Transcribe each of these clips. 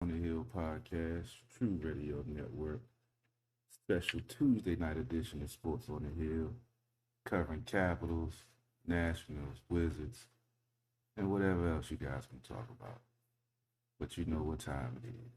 on the Hill podcast, True Radio Network, special Tuesday night edition of Sports on the Hill, covering Capitals, Nationals, Wizards, and whatever else you guys can talk about. But you know what time it is.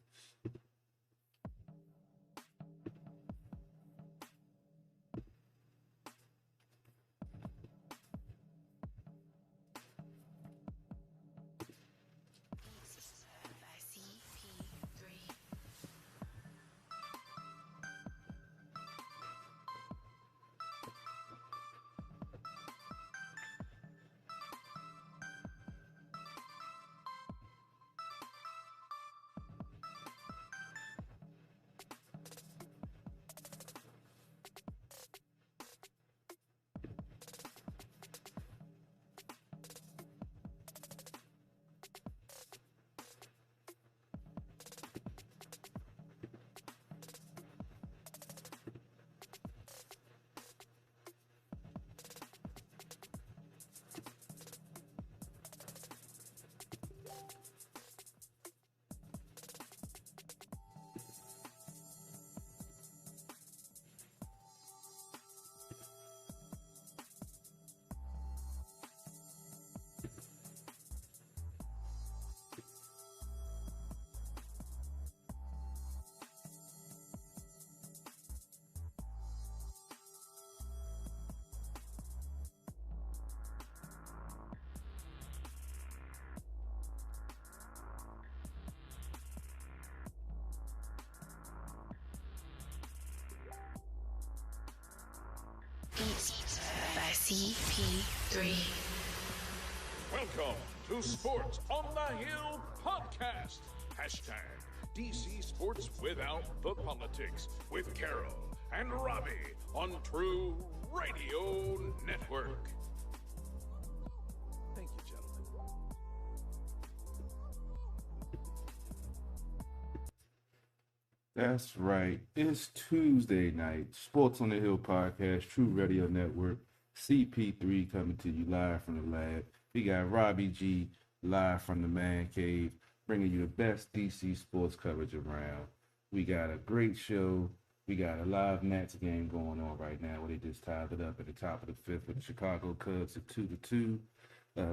Beats by CP3. Welcome to Sports on the Hill podcast. Hashtag DC Sports Without the Politics with Carol and Robbie on True Radio Network. Thank you, gentlemen. That's right. It's Tuesday night. Sports on the Hill podcast, True Radio Network, CP3 coming to you live from the lab. We got Robbie G live from the man cave, bringing you the best DC sports coverage around. We got a great show. We got a live Nats game going on right now where they just tied it up at the top of the fifth with the Chicago Cubs at 2-2.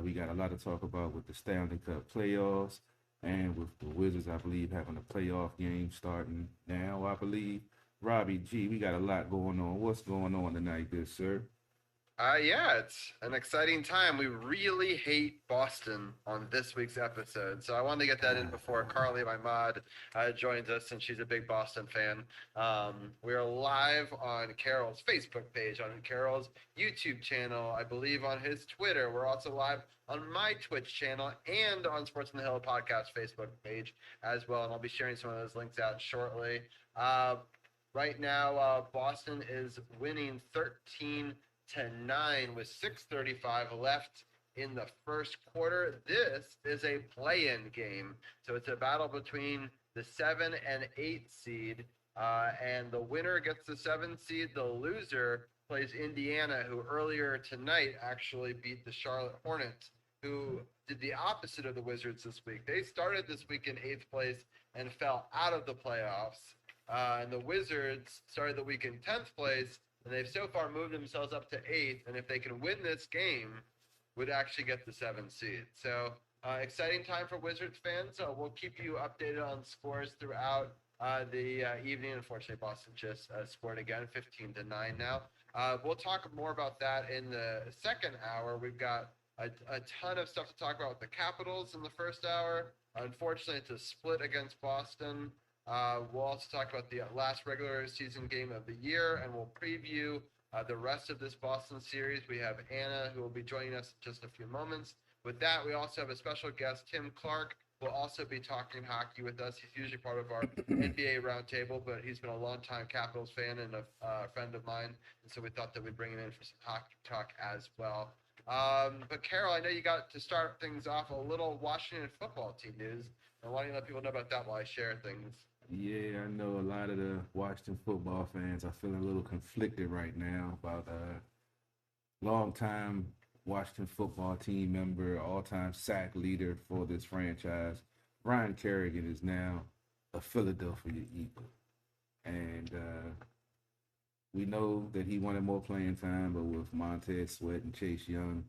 We got a lot to talk about with the Stanley Cup playoffs. And with the Wizards, I believe, having a playoff game starting now, I believe. Robbie G, we got a lot going on. What's going on tonight, good sir? Yeah, it's an exciting time. We really hate Boston on this week's episode. So I wanted to get that in before Carly, my mod, joins us, and she's a big Boston fan. We are live on Carol's Facebook page, on Carol's YouTube channel, I believe on his Twitter. We're also live on my Twitch channel and on Sports on the Hill podcast Facebook page as well. And I'll be sharing some of those links out shortly. Right now, Boston is winning 13-9 with 6:35 left in the first quarter. This is a play-in game, so it's a battle between the 7 and 8 seed, and the winner gets the 7 seed. The loser plays Indiana, who earlier tonight actually beat the Charlotte Hornets, who did the opposite of the Wizards this week. They started this week in 8th place and fell out of the playoffs, and the Wizards started the week in 10th place, and they've so far moved themselves up to 8th, and if they can win this game, would actually get the 7th seed. So exciting time for Wizards fans. So we'll keep you updated on scores throughout the evening. Unfortunately, Boston just scored again, 15-9 now. We'll talk more about that in the second hour. We've got a ton of stuff to talk about with the Capitals in the first hour. Unfortunately, it's a split against Boston. We'll also talk about the last regular season game of the year, and we'll preview the rest of this Boston series. We have Anna, who will be joining us in just a few moments. With that, we also have a special guest, Tim Clark, who will also be talking hockey with us. He's usually part of our NBA roundtable, but he's been a longtime Capitals fan and a friend of mine, and so we thought that we'd bring him in for some hockey talk as well. But Carol, I know you got to start things off a little Washington football team news. And why don't you let people know about that while I share things? Yeah, I know a lot of the Washington football fans are feeling a little conflicted right now about a longtime Washington football team member, all-time sack leader for this franchise. Brian Kerrigan is now a Philadelphia Eagle. And we know that he wanted more playing time, but with Montez Sweat and Chase Young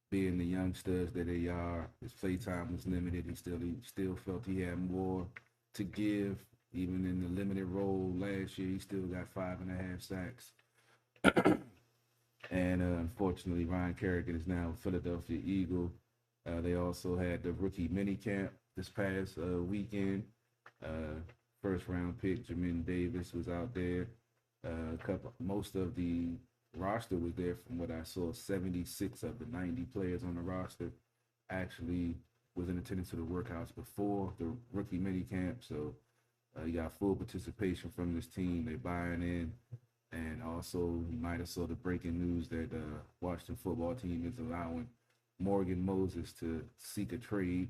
being the young studs that they are, his play time was limited. He still felt he had more to give. Even in the limited role last year, he still got 5.5 sacks. And unfortunately, Ryan Kerrigan is now a Philadelphia Eagle. They also had the rookie mini camp this past weekend. Uh, First round pick Jamin Davis was out there. Most of the roster was there. From what I saw, 76 of the 90 players on the roster actually was in attendance to the workouts before the rookie mini camp. So you got full participation from this team. They're buying in. And also, you might have saw the breaking news that Washington football team is allowing Morgan Moses to seek a trade.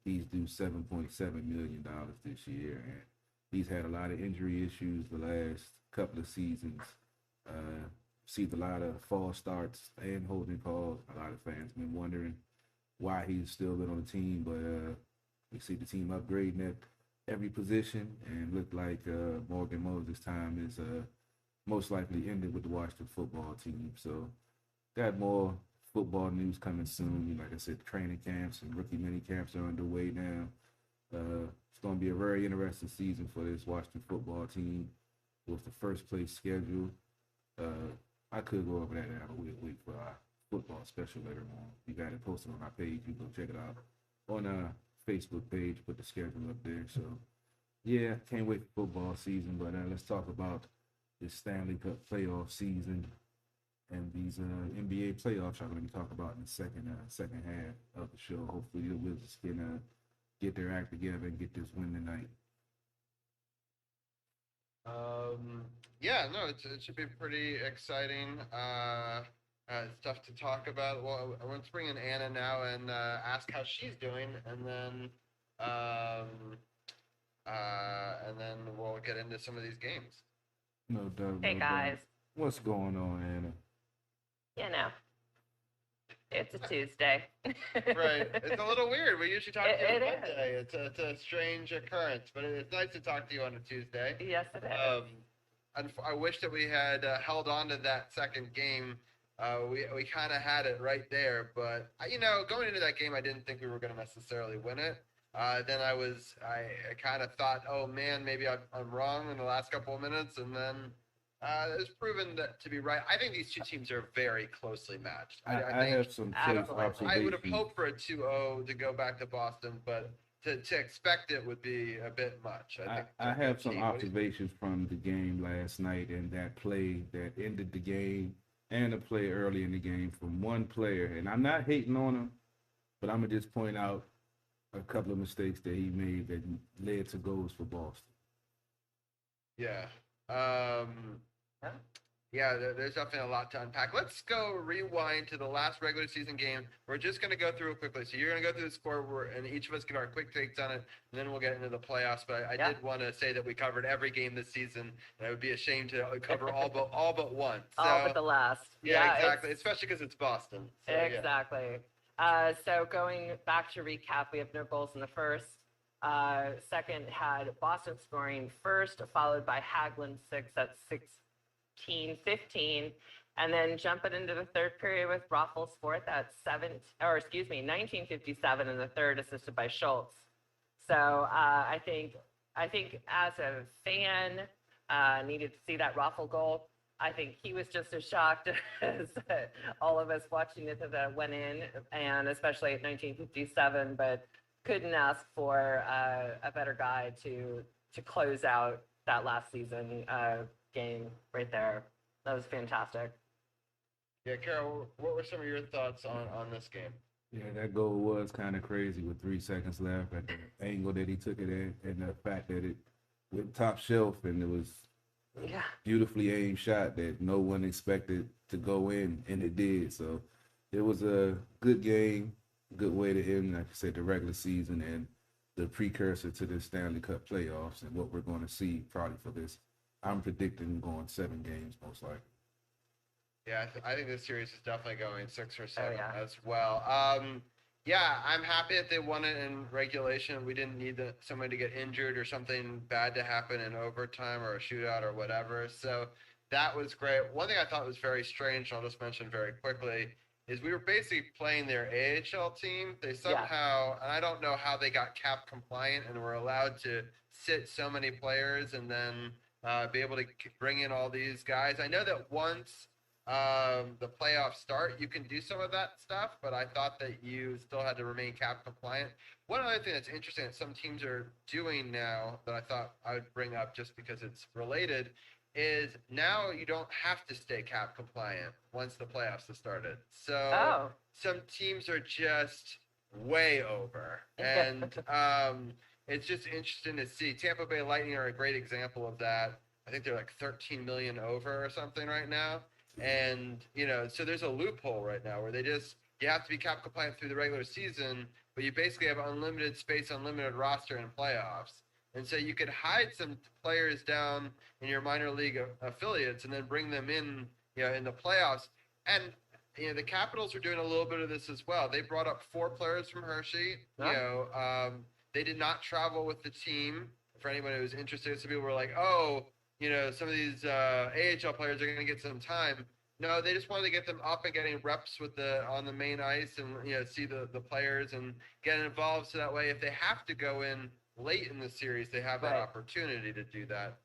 He's due $7.7 million this year, and he's had a lot of injury issues the last couple of seasons. Seen a lot of false starts and holding calls. A lot of fans been wondering why he's still been on the team, but we see the team upgrading at every position, and looked like Morgan Moses' time is most likely ended with the Washington football team. So, got more football news coming soon. Like I said, training camps and rookie mini camps are underway now. It's going to be a very interesting season for this Washington football team with the first place schedule. I could go over that now, but we'll wait for our football special later on. We got it posted on our page. You can go check it out on our Facebook page. Put the schedule up there. So, yeah, can't wait for football season. But let's talk about this Stanley Cup playoff season and these NBA playoffs I'm going to be talking about in the second half of the show. Hopefully the Wizards can get their act together and get this win tonight. Yeah, no, it should be pretty exciting. Stuff to talk about. Well, I want to bring in Anna now and ask how she's doing, and then we'll get into some of these games. No doubt. Hey no guys, doubt. What's going on, Anna? you know, it's a Tuesday. Right. It's a little weird. We usually talk to you on It is. Monday. It's a strange occurrence, but it's nice to talk to you on a Tuesday. Yes, it is. I wish that we had held on to that second game. We kind of had it right there, but going into that game, I didn't think we were going to necessarily win it. Then I kind of thought, oh man, maybe I'm wrong in the last couple of minutes, and then it was proven to be right. I think these two teams are very closely matched. I have some Absolutely. observations. I would have hoped for a 2-0 to go back to Boston, but to expect it would be a bit much. I have some observations from the game last night and that play that ended the game and the play early in the game from one player. And I'm not hating on him, but I'm going to just point out a couple of mistakes that he made that led to goals for Boston. Yeah. Yeah, there's definitely a lot to unpack. Let's go rewind to the last regular season game. We're just going to go through it quickly. So you're going to go through the score, and each of us give our quick takes on it, and then we'll get into the playoffs. But I did want to say that we covered every game this season, and it would be a shame to cover all but one. So, All but the last. Yeah, exactly. Especially because it's Boston. So, exactly. So going back to recap, we have no goals in the first. Second had Boston scoring first, followed by Hagelin 6 at 16-15, and then jumping into the third period with Raffles fourth at 1957 in the third, assisted by Schultz. So I think as a fan, needed to see that Raffle goal. I think he was just as shocked as all of us watching it that went in, and especially at 1957, but couldn't ask for a better guy to close out that last season game right there. That was fantastic. Yeah, Carol, what were some of your thoughts on this game? Yeah, that goal was kind of crazy with 3 seconds left at the angle that he took it at, and the fact that it went top shelf, and it was a beautifully aimed shot that no one expected to go in, and it did. So it was a good game, good way to end, like I said, the regular season and the precursor to the Stanley Cup playoffs and what we're going to see probably for this. I'm predicting going 7 games most likely. Yeah, I think this series is definitely going 6 or 7 yeah. as well. Yeah, I'm happy that they won it in regulation. We didn't need somebody to get injured or something bad to happen in overtime or a shootout or whatever. So that was great. One thing I thought was very strange, and I'll just mention very quickly, is we were basically playing their AHL team. They somehow, and I don't know how they got cap compliant and were allowed to sit so many players and then be able to bring in all these guys. I know that once the playoffs start, you can do some of that stuff, but I thought that you still had to remain cap compliant. One other thing that's interesting that some teams are doing now that I thought I would bring up just because it's related is now you don't have to stay cap compliant once the playoffs have started. So some teams are just way over. And it's just interesting to see. Tampa Bay Lightning are a great example of that. I think they're like 13 million over or something right now. And, so there's a loophole right now where you have to be cap compliant through the regular season, but you basically have unlimited space, unlimited roster in playoffs. And so you could hide some players down in your minor league affiliates and then bring them in, in the playoffs. And, the Capitals are doing a little bit of this as well. They brought up 4 players from Hershey. They did not travel with the team. For anyone who's interested, some people were like, oh, some of these AHL players are going to get some time. No, they just wanted to get them up and getting reps on the main ice and see the players and get involved. So that way, if they have to go in late in the series, they have that opportunity to do that.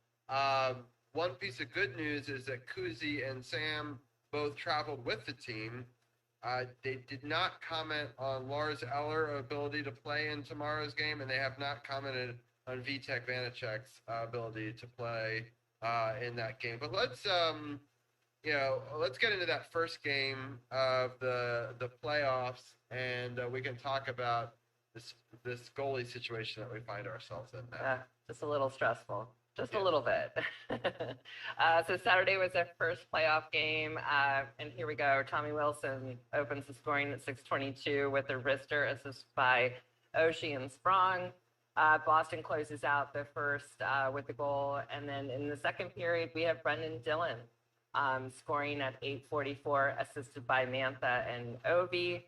One piece of good news is that Kuzi and Sam both traveled with the team. They did not comment on Lars Eller ability to play in tomorrow's game, and they have not commented on Vitek Vanacek's ability to play in that game. But let's get into that first game of the playoffs, and we can talk about this goalie situation that we find ourselves in now. Just a little stressful. Just a little bit. So Saturday was their first playoff game, and here we go. Tommy Wilson opens the scoring at 6:22 with a wrister assist by Oshie and Sprong. Boston closes out the first with the goal, and then in the second period, we have Brendan Dillon scoring at 8:44, assisted by Mantha and Ovi.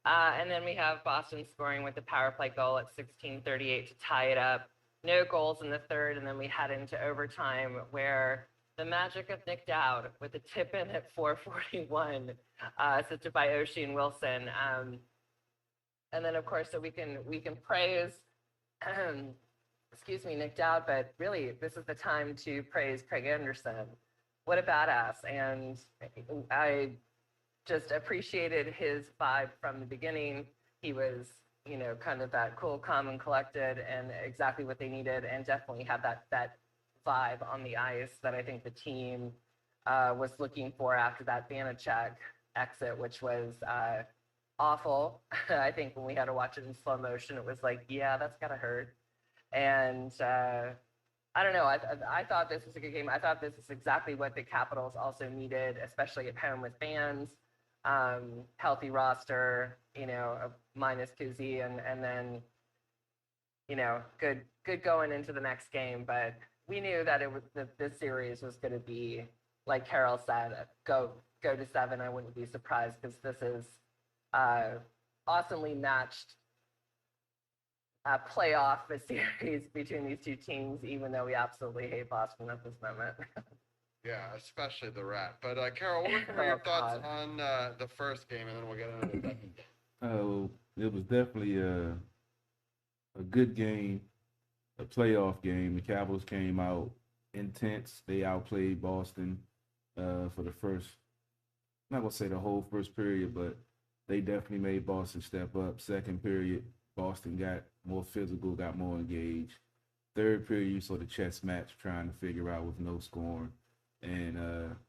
And then we have Boston scoring with the power play goal at 16:38 to tie it up. No goals in the third, and then we head into overtime where the magic of Nick Dowd with a tip in at 4:41, assisted by Oshie and Wilson. And then, of course, so we can praise, Nick Dowd, but really this is the time to praise Craig Anderson. What a badass. And I just appreciated his vibe from the beginning. He was, kind of that cool, calm, and collected, and exactly what they needed, and definitely had that vibe on the ice that I think the team was looking for after that Vanacek exit, which was awful. I think when we had to watch it in slow motion, it was like, yeah, that's gotta hurt. And I don't know. I thought this was a good game. I thought this is exactly what the Capitals also needed, especially at home with fans. Healthy roster, minus Kuzi, and then, good going into the next game. But we knew that this series was going to be, like Carol said, go to 7. I wouldn't be surprised because this is awesomely matched playoff series between these two teams, even though we absolutely hate Boston at this moment. Yeah, especially the Rat. But Carol, what were your thoughts on the first game, and then we'll get into the second game? It was definitely a good game, a playoff game. The Capitals came out intense. They outplayed Boston for the first, I'm not going to say the whole first period, but they definitely made Boston step up. Second period, Boston got more physical, got more engaged. Third period, you saw the chess match trying to figure out with no scoring. And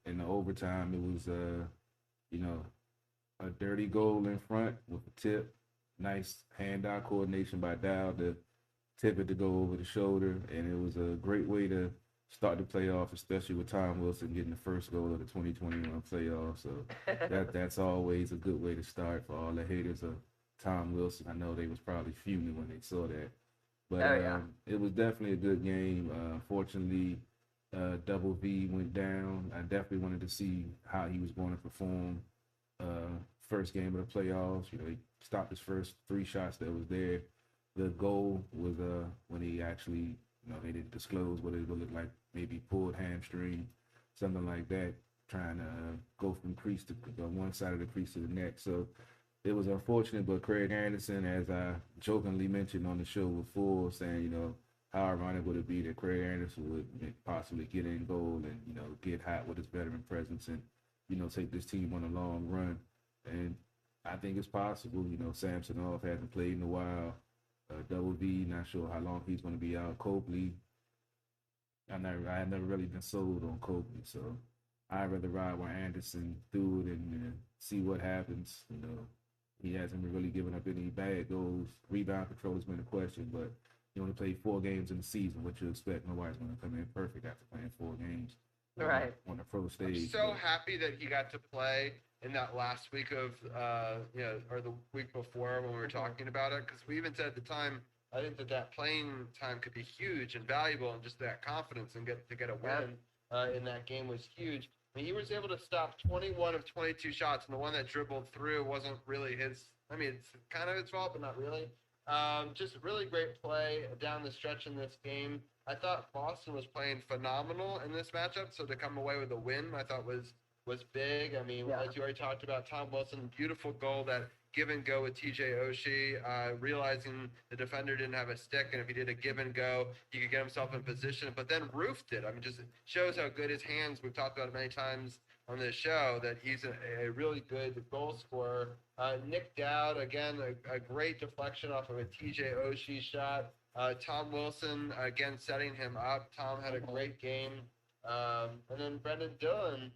in the overtime, it was, a dirty goal in front with a tip. Nice hand-eye coordination by Dowd to tip it to go over the shoulder. And it was a great way to start the playoffs, especially with Tom Wilson getting the first goal of the 2021 playoffs. So that's always a good way to start for all the haters of Tom Wilson. I know they was probably fuming when they saw that. But it was definitely a good game. Fortunately, Double V went down. I definitely wanted to see how he was going to perform first game of the playoffs. He stopped his first 3 shots that was there. The goal was when he actually, they didn't disclose what it would look like, maybe pulled hamstring, something like that, trying to go from crease to one side of the crease to the neck. So it was unfortunate, but Craig Anderson, as I jokingly mentioned on the show before, saying, how ironic would it be that Craig Anderson would possibly get in goal and, get hot with his veteran presence and, take this team on a long run. And I think it's possible. Samsonov hasn't played in a while. Double V, not sure how long he's going to be out. Copley, I have never really been sold on Copley, so I'd rather ride with Anderson through it and see what happens. He hasn't really given up any bad goals. Rebound control has been a question, but he only played 4 games in the season. What you expect? Nobody's going to come in perfect after playing 4 games Right. on the pro stage. I'm so happy that he got to play in that last week of, or the week before when we were talking about it, because we even said at the time, I think that playing time could be huge and valuable, and just that confidence and get a win in that game was huge. I mean, he was able to stop 21 of 22 shots, and the one that dribbled through wasn't really his. I mean, it's kind of his fault, but not really. Just really great play down the stretch in this game. I thought Boston was playing phenomenal in this matchup, so to come away with a win, I thought was big. I mean, as you already talked about, Tom Wilson, beautiful goal, that give and go with TJ Oshie, realizing the defender didn't have a stick, and if he did a give and go, he could get himself in position, but then roofed it. I mean, just shows how good his hands, we've talked about it many times on this show, that he's a really good goal scorer. Nick Dowd, again, a great deflection off of a TJ Oshie shot. Tom Wilson, again, setting him up. Tom had a great game. And then Brendan Dillon.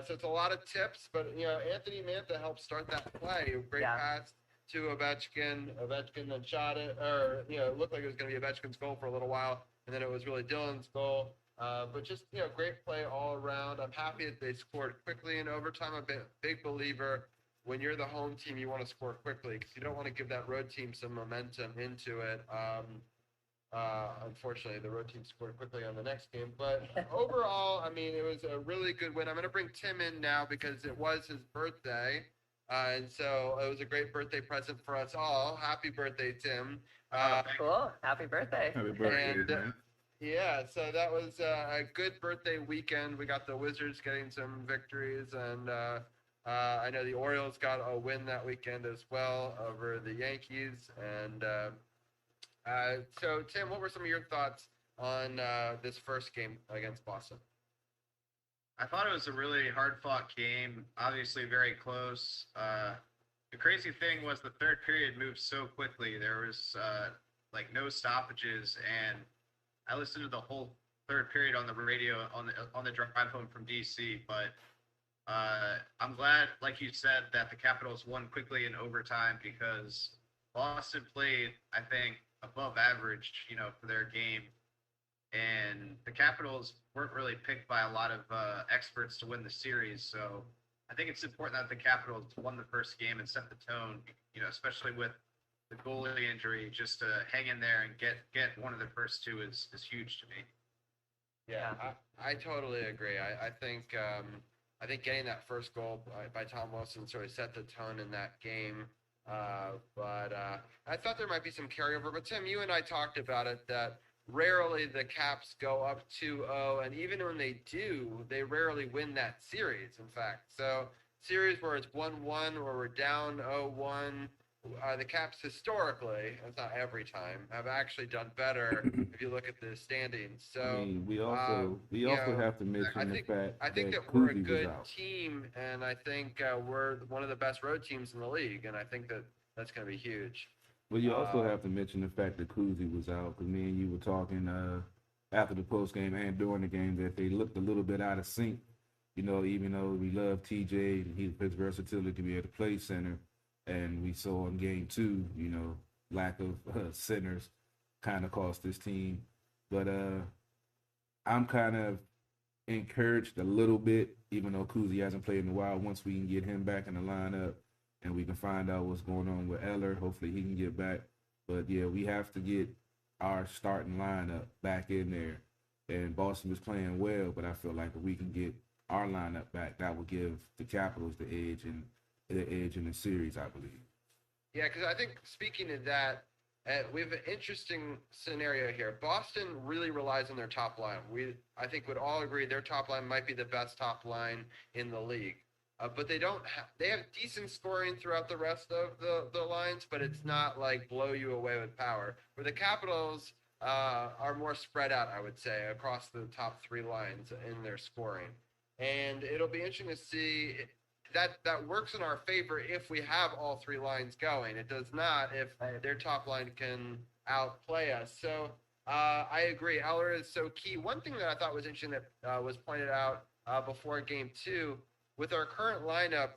So it's a lot of tips, but, Anthony Mantha helped start that play. Great pass to Ovechkin. Ovechkin then shot it, or, it looked like it was going to be Ovechkin's goal for a little while, and then it was really Dillon's goal. But just, great play all around. I'm happy that they scored quickly in overtime. I'm a big believer when you're the home team, you want to score quickly because you don't want to give that road team some momentum into it. Unfortunately, the road team scored quickly on the next game. But overall, I mean, it was a really good win. I'm going to bring Tim in now because it was his birthday. And so it was a great birthday present for us all. Happy birthday, Tim. Cool. Happy birthday. Happy birthday, man. Yeah, so that was a good birthday weekend. We got the Wizards getting some victories, and I know the Orioles got a win that weekend as well over the Yankees. And so, Tim, what were some of your thoughts on this first game against Boston? I thought it was a really hard-fought game, obviously very close. The crazy thing was the third period moved so quickly. There was no stoppages, and I listened to the whole third period on the radio on the drive home from DC. But I'm glad, like you said, that the Capitals won quickly in overtime because Boston played, I think, above average, for their game. And the Capitals weren't really picked by a lot of experts to win the series. So I think it's important that the Capitals won the first game and set the tone, especially with the goalie injury. Just to hang in there and get one of the first two is huge to me. Yeah, I totally agree. I think getting that first goal by Tom Wilson sort of set the tone in that game. But I thought there might be some carryover. But Tim, you and I talked about it, that rarely the Caps go up 2-0, and even when they do, they rarely win that series, in fact. So series where it's 1-1 or we're down 0-1, the Caps historically, it's not every time, have actually done better if you look at the standings. So I mean, we also have to mention the fact I think that we're a good team, and I think we're one of the best road teams in the league, and I think that's going to be huge. Well, you also have to mention the fact that Kuzi was out, because me and you were talking after the post game and during the game that they looked a little bit out of sync. Even though we love TJ, his versatility to be able to play center, and we saw in game 2, lack of centers kind of cost this team. But I'm kind of encouraged a little bit, even though Kuzi hasn't played in a while. Once we can get him back in the lineup, and we can find out what's going on with Eller. Hopefully he can get back. But, yeah, we have to get our starting lineup back in there. And Boston was playing well, but I feel like if we can get our lineup back, that will give the Capitals the edge in the series, I believe. Yeah, because I think speaking of that, we have an interesting scenario here. Boston really relies on their top line. I think, would all agree their top line might be the best top line in the league. But they don't. They have decent scoring throughout the rest of the lines, but it's not like blow you away with power. Where the Capitals are more spread out, I would say, across the top three lines in their scoring. And it'll be interesting to see that works in our favor if we have all three lines going. It does not if their top line can outplay us. So I agree. Eller is so key. One thing that I thought was interesting that was pointed out before game two, with our current lineup,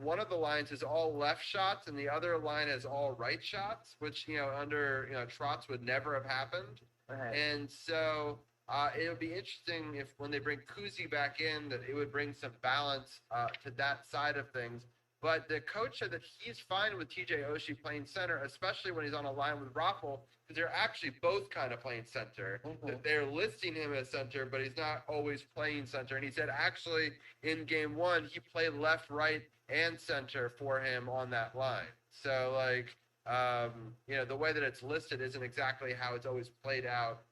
one of the lines is all left shots and the other line is all right shots, which under Trotz would never have happened. Right. And so it would be interesting if when they bring Kuzi back in, that it would bring some balance to that side of things. But the coach said that he's fine with TJ Oshie playing center, especially when he's on a line with Raffle, because they're actually both kind of playing center. Mhm. They're listing him as center, but he's not always playing center. And he said actually in game one, he played left, right, and center for him on that line. So like, the way that it's listed isn't exactly how it's always played out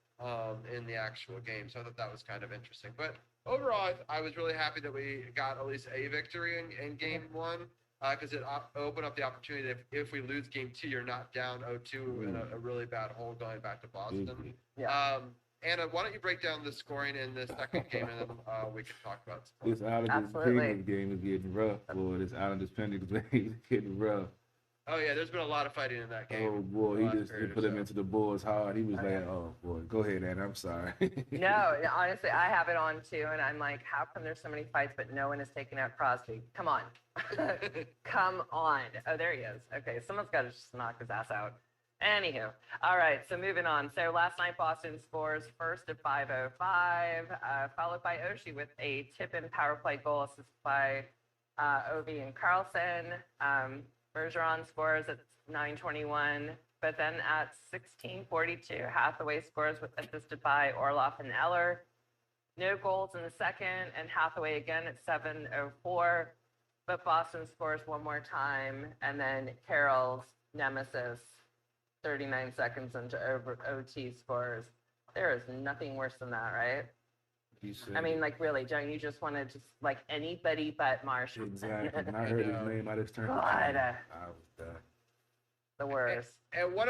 in the actual game. So I thought that was kind of interesting. But overall, I was really happy that we got at least a victory in game one, because it opened up the opportunity that if we lose game two, you're not down 0-2 in a really bad hole going back to Boston. Yeah. Anna, why don't you break down the scoring in the second game, and then we can talk about This sports. Islanders Absolutely. Penguins game is getting rough, boy. This Islanders Penguins game is getting rough. Oh, yeah, there's been a lot of fighting in that game. Oh boy, the he last just period or put him so. into the boards hard. He was like, oh boy, go ahead, Anna. I'm sorry. No, honestly, I have it on too, and I'm like, how come there's so many fights, but no one is taking out Crosby? Come on. Come on. Oh, there he is. Okay, someone's got to just knock his ass out. Anywho, all right, so moving on. So last night, Boston scores first at 5:05, followed by Oshie with a tip-in power play goal assisted by Ovi and Carlson. Bergeron scores at 9:21, but then at 16:42, Hathaway scores with assisted by Orloff and Eller. No goals in the second, and Hathaway again at 7:04. But Boston scores one more time, and then Carroll's nemesis, 39 seconds into OT, scores. There is nothing worse than that, right? He said, I mean, like, really, don't you just want to just, like, anybody but Marshall? exactly. When I heard his name, I just turned. God. I was done. The worst. And what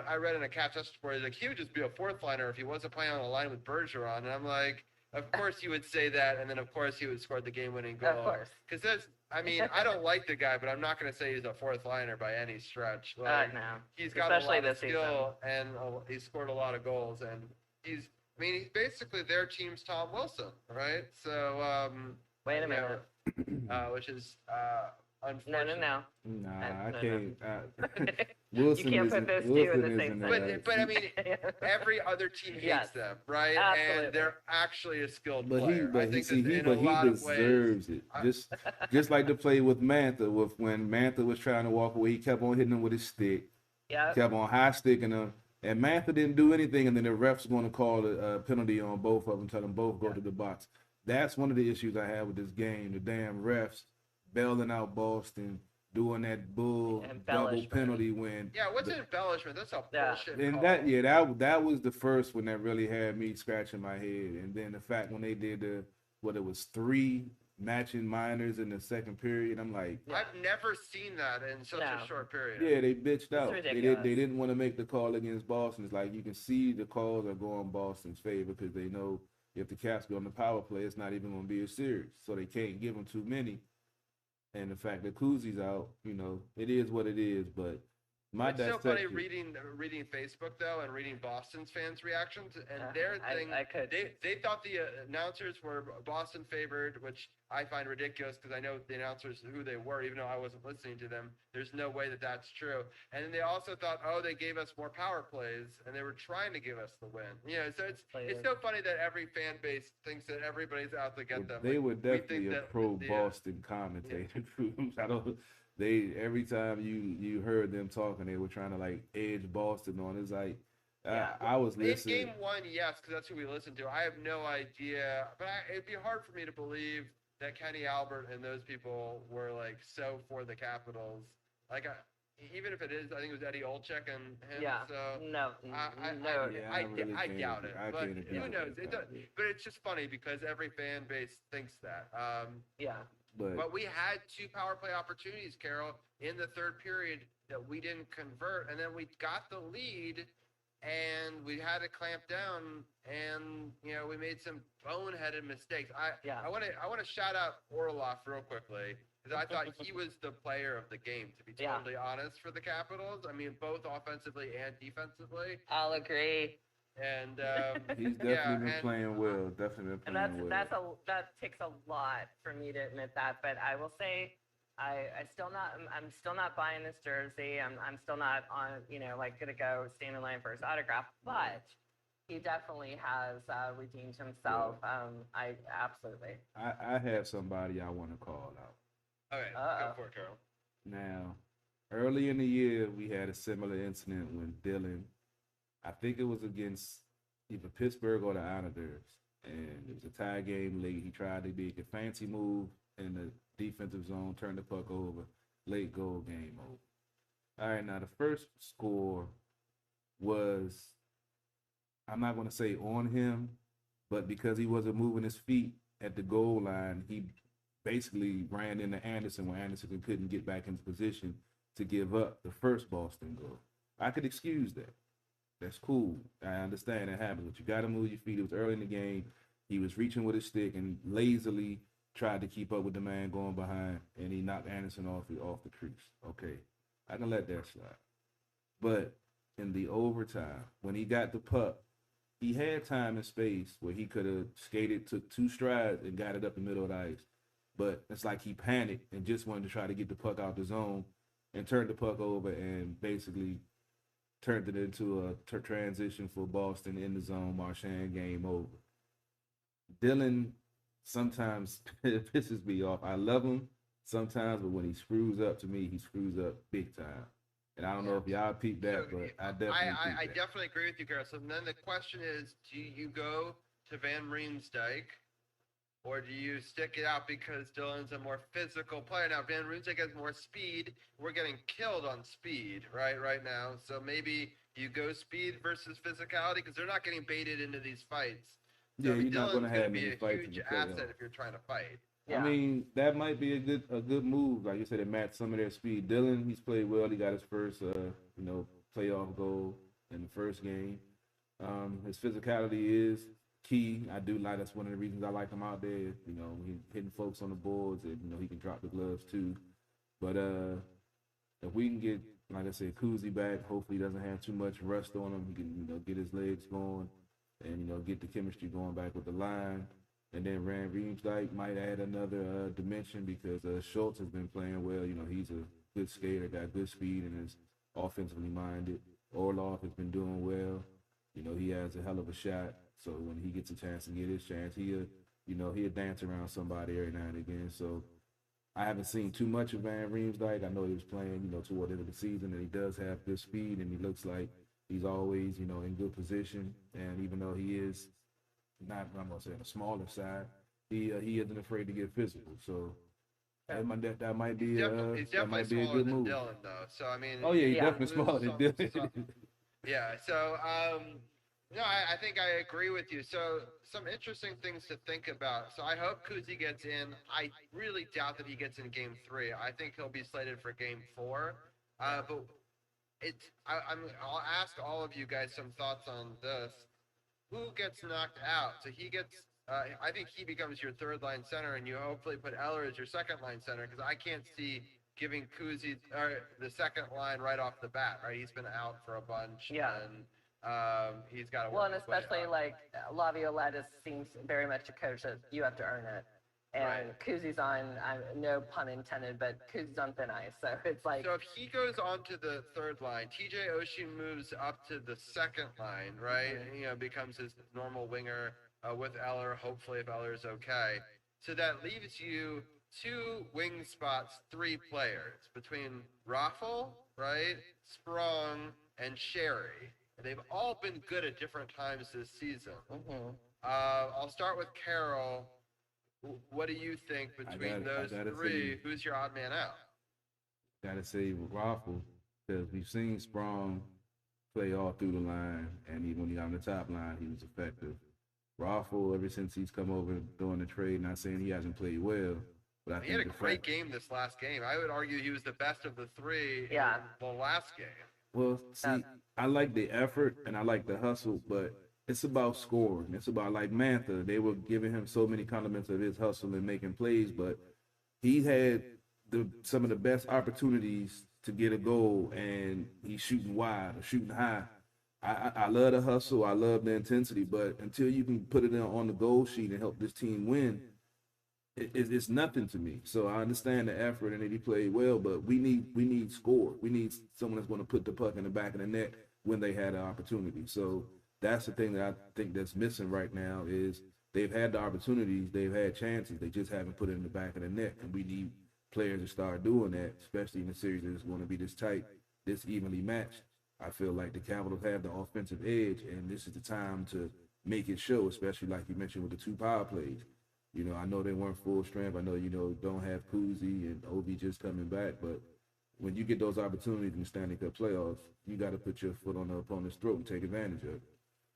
I read in a catch up story, like he would just be a fourth liner if he wasn't playing on a line with Bergeron. And I'm like, of course you would say that, and then of course he would score the game-winning goal. Of course. Because I don't like the guy, but I'm not going to say he's a fourth liner by any stretch. Like, No. he's got Especially a lot of this skill, and he scored a lot of goals, and he's basically their team's Tom Wilson, right? So Wait a minute. which is No, unfortunate. no. Nah, I No, can't. Wilson You can't isn't- put those two Wilson in the same isn't sentence. But I mean, every other team hates Yes. them, right? Absolutely. And they're actually a skilled But player. I think that in a he lot of ways, deserves it. Just like the play with Mantha. When Mantha was trying to walk away, he kept on hitting him with his stick. Yeah. Kept on high sticking him. And Mantha didn't do anything, and then the refs going to call a penalty on both of them, tell them both go to the box. That's one of the issues I have with this game. The damn refs bailing out Boston, doing that double Embellishment. penalty when. yeah, what's an embellishment? That's a Yeah. bullshit And call. that was the first one that really had me scratching my head. And then the fact when they did it was 3 matching minors in the second period, I'm like, I've never seen that in such No. a short period. yeah, they bitched out. ridiculous. They didn't want to make the call against Boston. It's like you can see the calls are going Boston's favor because they know if the Caps go on the power play, it's not even going to be a series. So they can't give them too many. And the fact that Kuzi's out, it is what it is. But my It's so funny dissection- reading Facebook though, and reading Boston's fans' reactions, and Yeah, their thing. I could. They thought the announcers were Boston favored, which I find ridiculous because I know the announcers who they were, even though I wasn't listening to them. There's no way that that's true. And then they also thought, oh, they gave us more power plays, and they were trying to give us the win. So it's so funny that every fan base thinks that everybody's out to get them. They Like, were we think definitely a that- pro yeah. Boston commentator. I don't. Every time you heard them talking, they were trying to like edge Boston on. It's like I was In listening. game one, yes, because that's who we listened to. I have no idea, but it'd be hard for me to believe that Kenny Albert and those people were like so for the Capitals. Like even if it is, I think it was Eddie Olczyk and him. Yeah. So No. No. Yeah, I really I can't doubt agree. it. I But can't agree who with knows? that It does, comment. but it's just funny because every fan base thinks that. Yeah. But we had 2 power play opportunities, Carol, in the third period that we didn't convert, and then we got the lead, and we had to clamp down, and we made some boneheaded mistakes. Yeah. I want to shout out Orloff real quickly because I thought he was the player of the game. To be Yeah. totally honest, for the Capitals, I mean both offensively and defensively, I'll agree. and He's definitely been playing well. Definitely been And playing well. that takes a lot for me to admit that. But I will say, I'm still not buying this jersey. I'm still not on, like gonna go stand in line for his autograph. But he definitely has redeemed himself. I absolutely. I have somebody I want to call out. Okay, go Uh-oh. for it, Carol. Now, early in the year, we had a similar incident when Dylan, I think it was against either Pittsburgh or the Islanders, and it was a tie game late. He tried to make a fancy move in the defensive zone, turned the puck over, late goal, game over. All right, now the first score was, I'm not going to say on him, but because he wasn't moving his feet at the goal line, he basically ran into Anderson when Anderson couldn't get back into position to give up the first Boston goal. I could excuse that. That's cool. I understand that happens, but you got to move your feet. It was early in the game. He was reaching with his stick and lazily tried to keep up with the man going behind, and he knocked Anderson off the crease. Okay, I can let that slide. But in the overtime, when he got the puck, he had time and space where he could have skated, took 2 strides, and got it up the middle of the ice. But it's like he panicked and just wanted to try to get the puck out the zone and turned the puck over and basically turned it into a transition for Boston in the zone. Marchand, game over. Dylan sometimes pisses me off. I love him sometimes, but when he screws up, to me, he screws up big time. And I don't know if y'all peeped that, but I definitely peeped I that. definitely agree with you, Carol. So then the question is, do you go to Van Riemsdyk, or do you stick it out because Dylan's a more physical player? Now, Van Riemsdyk has more speed. We're getting killed on speed right now. So maybe you go speed versus physicality because they're not getting baited into these fights. So, Yeah, you're not going Dylan's to have be many a fights in huge the asset playoffs. if you're trying to fight. Yeah. I mean, that might be a good move. Like you said, it matched some of their speed. Dylan, he's played well. He got his first playoff goal in the first game. His physicality is key. I do like, that's one of the reasons I like him out there. He's hitting folks on the boards, and he can drop the gloves too. But if we can get, like I said, Kuzi back, hopefully he doesn't have too much rust on him. He can get his legs going and get the chemistry going back with the line. And then Van Riemsdyk might add another dimension because Schultz has been playing well. He's a good skater, got good speed, and is offensively minded. Orlov has been doing well. He has a hell of a shot. So when he gets a chance to get his chance, he'll dance around somebody every now and again. So I haven't seen too much of Van Riemsdyk. I know he was playing, toward the end of the season, and he does have good speed, and he looks like he's always, in good position. And even though he is not, I'm gonna say, on the smaller side, he isn't afraid to get physical. So that might be He's that definitely might be a smaller good than move. Dylan, though. So I mean, Oh yeah, he's Yeah. definitely smaller than Dylan. Yeah. So no, I think I agree with you. So some interesting things to think about. So I hope Kuzi gets in. I really doubt that he gets in Game 3. I think he'll be slated for Game 4. But I'll ask all of you guys some thoughts on this. Who gets knocked out? So he gets. I think he becomes your third line center, and you hopefully put Eller as your second line center because I can't see giving Kuzi or the second line right off the bat. Right, he's been out for a bunch. Yeah. And he's got to. Well, and especially like Laviolette seems very much a coach that you have to earn it. And Right. Kuzi's on, no pun intended, but Kuzi's on thin ice. So it's like, So if he goes on to the third line, TJ Oshie moves up to the second line, right? Mhm. Becomes his normal winger with Eller. Hopefully, if Eller's okay. So that leaves you 2 wing spots, 3 players between Raffle, right, Sprong, and Sherry. And they've all been good at different times this season. mhm. I'll start with Carol. What do you think between I those gotta 3? say- Who's your odd man out? Gotta say, Raffle. because we've seen Sprong play all through the line, and even when he got on the top line, he was effective. Raffle, ever since he's come over during the trade, not saying he hasn't played well, but I He had think a the great fact, game this last game. I would argue he was the best of the three Yeah. in the last game. well, see, I like the effort and I like the hustle, but it's about scoring. It's about like Mantha. They were giving him so many compliments of his hustle and making plays, but he had some of the best opportunities to get a goal, and he's shooting wide or shooting high. I love the hustle. I love the intensity, but until you can put it on the goal sheet and help this team win, it's nothing to me. So I understand the effort and that he played well, but we need score. We need someone that's going to put the puck in the back of the net when they had the opportunity. So that's the thing that I think that's missing right now is they've had the opportunities, they've had chances, they just haven't put it in the back of the net, and we need players to start doing that, especially in a series that's going to be this tight, this evenly matched. I feel like the Capitals have the offensive edge, and this is the time to make it show, especially like you mentioned with the two power plays. I know they weren't full strength. I know, don't have Kuzi and Obi just coming back, but when you get those opportunities in the Stanley Cup playoffs, you got to put your foot on the opponent's throat and take advantage of it.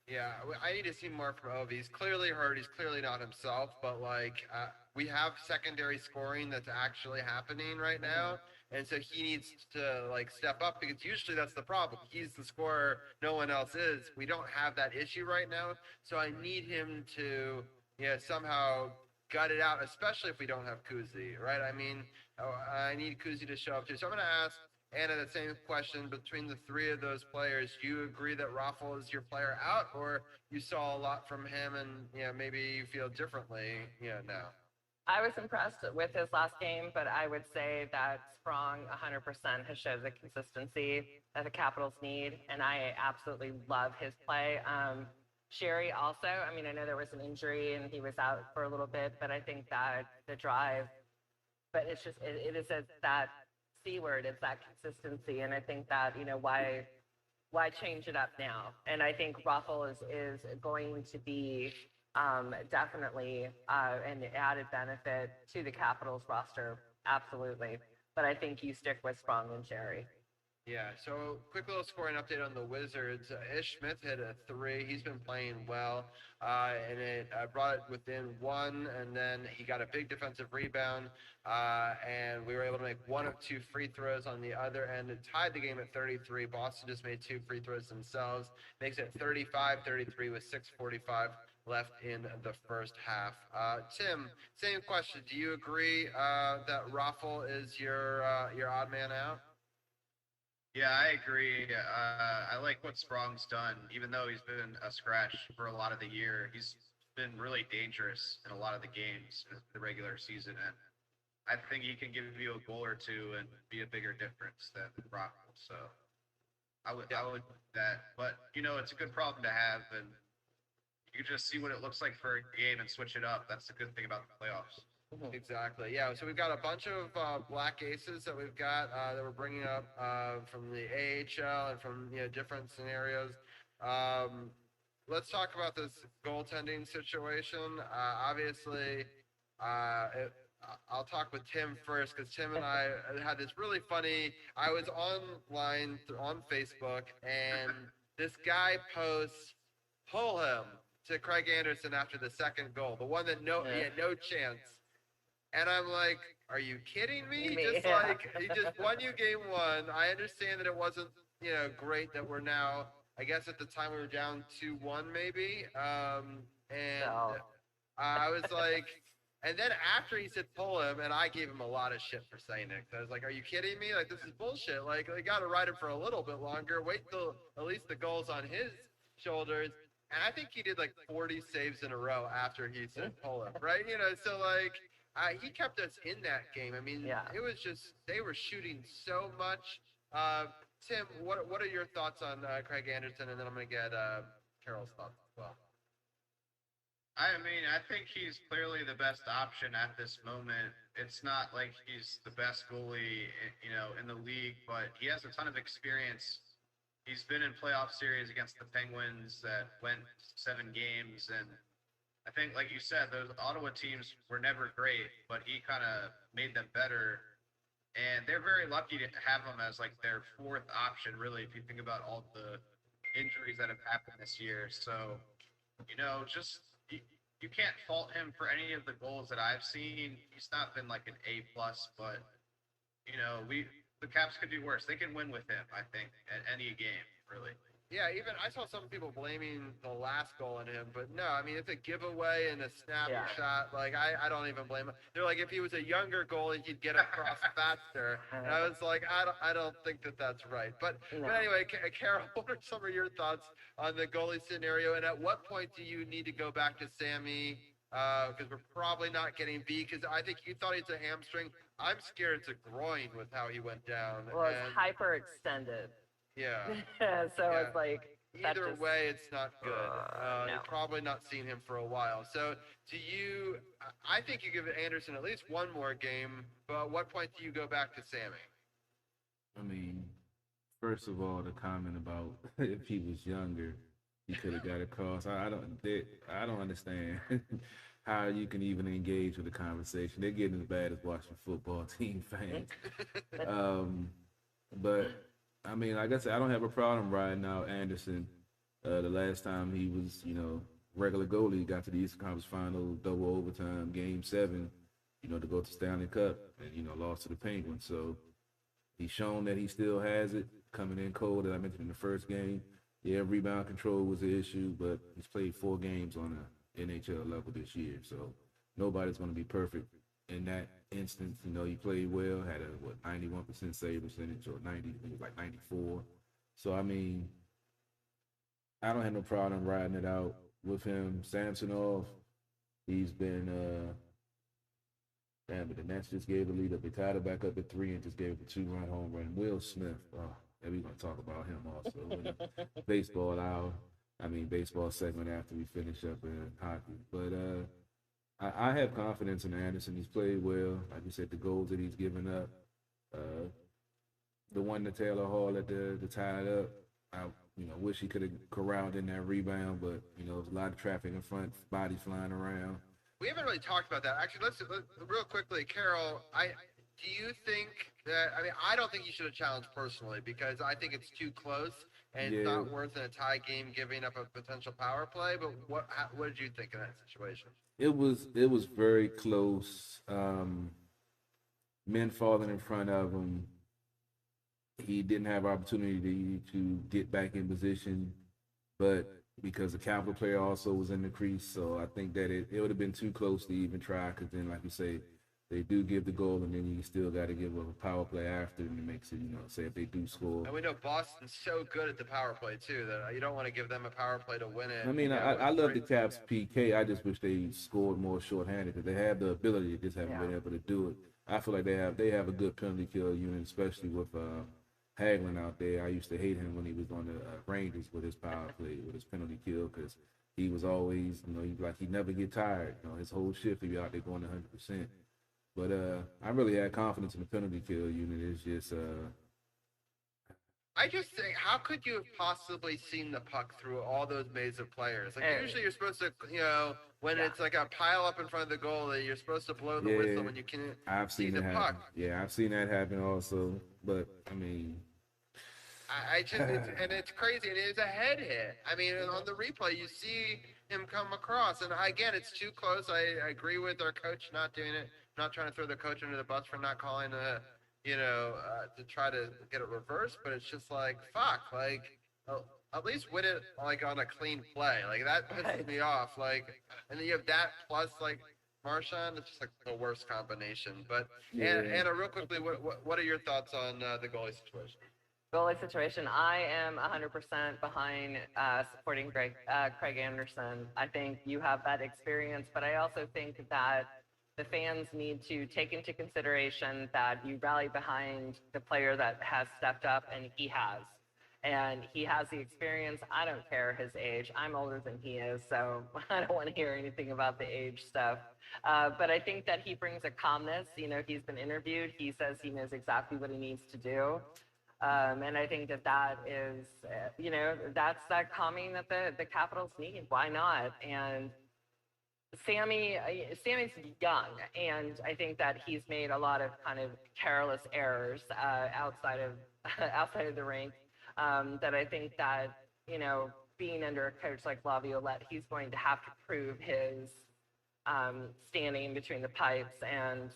Yeah, I need to see more from Ovi. He's clearly hurt. He's clearly not himself, but we have secondary scoring that's actually happening right now, and so he needs to like step up because usually that's the problem. He's the scorer, no one else is. We don't have that issue right now, so I need him to somehow gut it out, especially if we don't have Kuzi, right? I mean, I need Kuzi to show up too. So I'm going to ask Anna the same question between the three of those players. Do you agree that Raffle is your player out, or you saw a lot from him and maybe you feel differently now? I was impressed with his last game, but I would say that Sprong 100% has showed the consistency that the Capitals need, and I absolutely love his play. Sherry also, I mean, I know there was an injury and he was out for a little bit, but I think that the drive, but it's just, it is that C word, it's that consistency, and I think that, why change it up now? And I think Ruffle is going to be definitely an added benefit to the Capitals roster, absolutely. But I think you stick with Sprong and Jerry. Yeah, so quick little scoring update on the Wizards. Ish Smith hit a three. He's been playing well, and it brought it within one, and then he got a big defensive rebound, and we were able to make one of two free throws on the other end. It tied the game at 33. Boston just made two free throws themselves. Makes it 35-33 with 6:45 left in the first half. Tim, same question. Do you agree that Raffle is your odd man out? Yeah, I agree. I like what Sprong's done, even though he's been a scratch for a lot of the year. He's been really dangerous in a lot of the games in the regular season, and I think he can give you a goal or two and be a bigger difference than Rockwell. So I would that, but it's a good problem to have, and you can just see what it looks like for a game and switch it up. That's the good thing about the playoffs. Exactly. Yeah. So we've got a bunch of black aces that we've got that we're bringing up from the AHL and from different scenarios. Let's talk about this goaltending situation. Obviously, I'll talk with Tim first because Tim and I had this really funny. I was online on Facebook, and this guy posts, "Pull him" to Craig Anderson after the second goal, the one that he had no chance. And I'm like, are you kidding me? He just won you game one. I understand that it wasn't, great that we're now, I guess at the time we were down 2-1 maybe. I was like, and then after he said pull him, and I gave him a lot of shit for saying it. I was like, are you kidding me? Like, this is bullshit. Like, they got to ride him for a little bit longer. Wait till at least the goal's on his shoulders. And I think he did like 40 saves in a row after he said pull him, right? So like, he kept us in that game. I mean, It was just, they were shooting so much. Tim, what are your thoughts on Craig Anderson? And then I'm going to get Carol's thoughts as well. I mean, I think he's clearly the best option at this moment. It's not like he's the best goalie, in the league, but he has a ton of experience. He's been in playoff series against the Penguins that went 7 games, and I think, like you said, those Ottawa teams were never great, but he kind of made them better. and they're very lucky to have him as like their fourth option, really, if you think about all the injuries that have happened this year. So, just you can't fault him for any of the goals that I've seen. He's not been like an A plus, but we the Caps could do worse. They can win with him, I think, at any game, really. Yeah, even I saw some people blaming the last goal on him, but no, I mean it's a giveaway and a snappy Yeah. shot. Like I don't even blame him. They're like if he was a younger goalie, he'd get across faster. And I was like, I don't think that that's right. But anyway, Carol, what are some of your thoughts on the goalie scenario? And at what point do you need to go back to Sammy? Because we're probably not getting B. Because I think you thought it's a hamstring. I'm scared it's a groin with how he went down. Well, it's and, hyperextended. yeah. So Yeah. it's like that Either just- way, it's not good. No. You've probably not seen him for a while. So, do you? I think you give Anderson at least one more game. But at what point do you go back to Sammy? I mean, first of all, the comment about if he was younger, he could have got across. I don't understand how you can even engage with the conversation. They're getting as bad as watching football team fans. But I mean, like I said, I don't have a problem riding out Anderson. The last time he was, regular goalie, got to the Eastern Conference Final, double overtime, Game 7, to go to Stanley Cup, and lost to the Penguins. So he's shown that he still has it, coming in cold, as I mentioned in the first game. Yeah, rebound control was an issue, but he's played 4 games on a NHL level this year. So nobody's going to be perfect in that instance. He played well, had a 91% save percentage, or 90, it was like 94. So I mean, I don't have no problem riding it out with him. Samsonov, he's been damn, but the Nets just gave a lead up. They tied it back up at 3 and just gave it a 2-run home run. Will Smith, yeah, we're gonna talk about him also. Baseball hour. I mean, baseball segment after we finish up in hockey. But I have confidence in Anderson. He's played well. Like you said, the goals that he's given up. The one to Taylor Hall at the tied up. I wish he could have corralled in that rebound, but there's a lot of traffic in front, bodies flying around. We haven't really talked about that. Actually, let's real quickly, Carol. Do you think that? I mean, I don't think you should have challenged personally because I think it's too close and it's not worth in a tie game giving up a potential power play. But what did you think in that situation? It was very close. Men falling in front of him. He didn't have opportunity to get back in position, but because the Capital player also was in the crease, so I think that it would have been too close to even try. Because then, like you say, they do give the goal, and then you still got to give up a power play after, and it makes it, say if they do score. And we know Boston's so good at the power play too that you don't want to give them a power play to win it. I mean, I love the Caps PK. I just wish they scored more shorthanded because they have the ability, just haven't been able to do it. I feel like they have a good penalty kill unit, especially with Hagelin out there. I used to hate him when he was on the Rangers with his power play, with his penalty kill, because he was always, he never get tired. His whole shift, he'd be out there going 100%. But I really had confidence in the penalty kill unit. It's just I just think, how could you have possibly seen the puck through all those maze of players? Like usually you're supposed to, when it's like a pile up in front of the goal, that you're supposed to blow the whistle when you can see the puck. Yeah, I've seen that happen also. But I mean, I just and it's crazy, and it's a head hit. I mean, on the replay, you see him come across, and again, it's too close. I agree with our coach not doing it, not trying to throw the coach under the bus for not calling to try to get it reversed, but it's just like, fuck, like, at least win it, like, on a clean play. Like, that pisses me off. Like, and then you have that plus, like, Marchand, it's just, like, the worst combination. But, Anna, real quickly, what are your thoughts on the goalie situation? Goalie situation, I am 100% behind supporting Craig Anderson. I think you have that experience, but I also think that the fans need to take into consideration that you rally behind the player that has stepped up, and he has. And he has the experience. I don't care his age. I'm older than he is, so I don't want to hear anything about the age stuff. But I think that he brings a calmness. He's been interviewed. He says he knows exactly what he needs to do. And I think that is, that's that calming that the Capitals need. Why not? And Sammy's young, and I think that he's made a lot of kind of careless errors outside of outside of the rink. That I think that being under a coach like Laviolette, he's going to have to prove his standing between the pipes and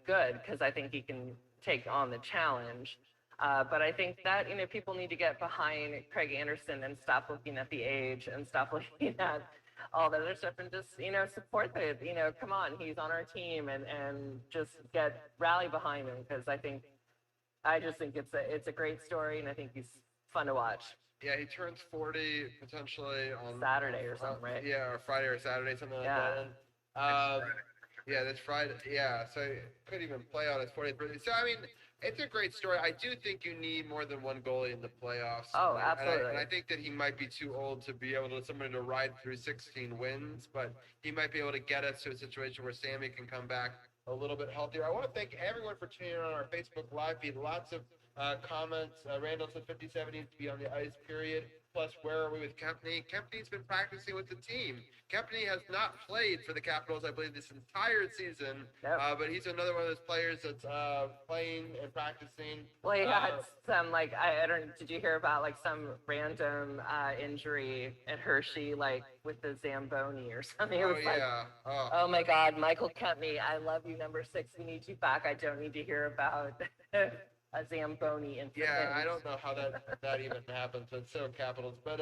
good, because I think he can take on the challenge. But I think that people need to get behind Craig Anderson and stop looking at the age and stop looking at all the other stuff and just support the come on, he's on our team, and just get rally behind him, because I just think it's a great story, and I think he's fun to watch. Yeah, he turns 40 potentially on Saturday or something, right? Yeah, or Friday or Saturday, something like Yeah. that. Yeah, this Friday. Yeah, so he could even play on his 40th birthday. So I mean, it's a great story. I do think you need more than one goalie in the playoffs. Oh, absolutely. And I think that he might be too old to be able to somebody to ride through 16 wins, but he might be able to get us to a situation where Sammy can come back a little bit healthier. I want to thank everyone for tuning in on our Facebook Live feed. Lots of comments. Randall said 57 needs to be on the ice, period. Plus, where are we with Kempney? Kempney's been practicing with the team. Kempney has not played for the Capitals, I believe, this entire season. Yep. But he's another one of those players that's playing and practicing. Well, he had some I don't. Did you hear about some random injury at Hershey, with the Zamboni or something? It was oh my God, Michael Kempney, I love you, number 6. We need you back. I don't need to hear about a Zamboni incident. Yeah, I don't know how that even happened. So it's so Capitals. But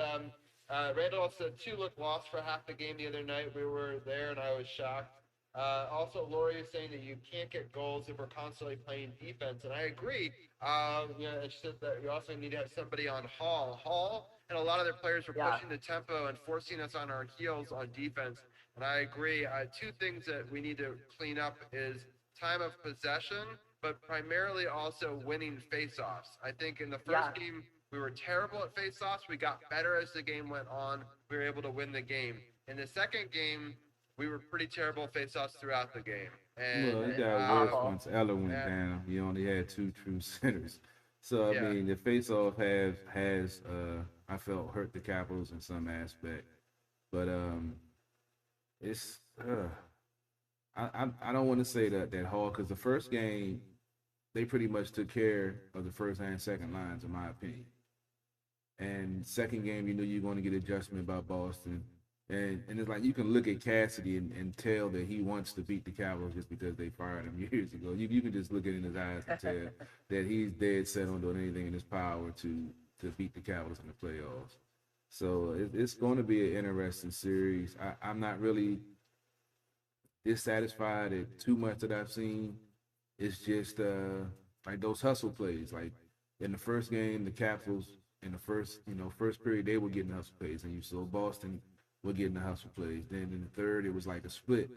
Randall said 2 looked lost for half the game the other night. We were there, and I was shocked. Also, Lori is saying that you can't get goals if we're constantly playing defense, and I agree. And she said that you also need to have somebody on Hall, and a lot of their players were pushing the tempo and forcing us on our heels on defense. And I agree. 2 things that we need to clean up is time of possession, but primarily also winning face-offs. I think in the first game, we were terrible at face-offs. We got better as the game went on. We were able to win the game. In the second game, we were pretty terrible face-offs throughout the game. And, well, it got worse once Eller went down. You only had 2 true centers. So, I mean, the face-off has I felt, hurt the Capitals in some aspect. But it's I don't want to say that Hall, because the first game, they pretty much took care of the first and second lines, in my opinion. And second game, you knew you were going to get adjustment by Boston. And it's like you can look at Cassidy and tell that he wants to beat the Capitals just because they fired him years ago. You can just look at it in his eyes and tell that he's dead set on doing anything in his power to beat the Capitals in the playoffs. So it's going to be an interesting series. I'm not really dissatisfied at too much that I've seen. It's just like those hustle plays. Like in the first game, the Capitals in the first period, they were getting hustle plays, and you saw Boston were getting the hustle plays. Then in the third, it was like a split,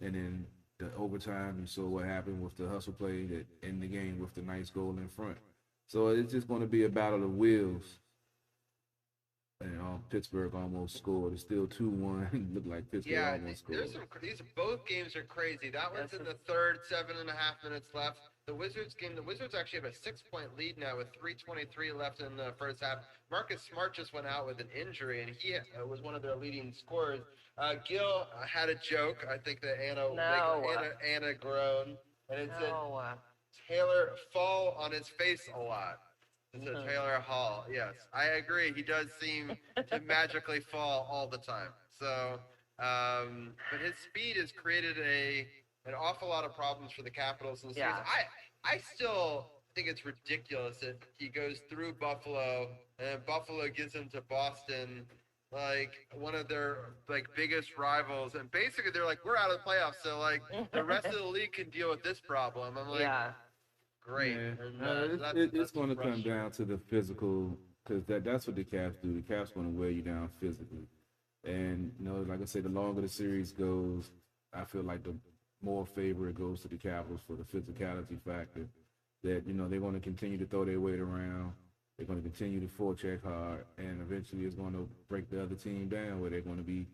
and then the overtime, you saw what happened with the hustle play that in the game with the nice goal in front. So it's just going to be a battle of wills. And Pittsburgh almost scored. It's still 2-1. Looked like Pittsburgh almost scored. These both games are crazy. That one's in the third, 7.5 minutes left. The Wizards game, the Wizards actually have a 6-point lead now with 3:23 left in the first half. Marcus Smart just went out with an injury, and he was one of their leading scorers. Gil had a joke. I think that Anna groaned, and it said Taylor fall on his face a lot. It's a Taylor Hall. Yes, I agree. He does seem to magically fall all the time. So, but his speed has created an awful lot of problems for the Capitals in the season. I still think it's ridiculous that he goes through Buffalo and Buffalo gets him to Boston, like one of their biggest rivals, and basically they're like, we're out of the playoffs, so the rest of the league can deal with this problem. I'm like, great. Yeah. It's going to come down to the physical, because that's what the Caps do. The Caps going to wear you down physically, and like I say, the longer the series goes, I feel like the more favor it goes to the Capitals for the physicality factor. That they're going to continue to throw their weight around. They're going to continue to forecheck hard, and eventually it's going to break the other team down, where they're going to be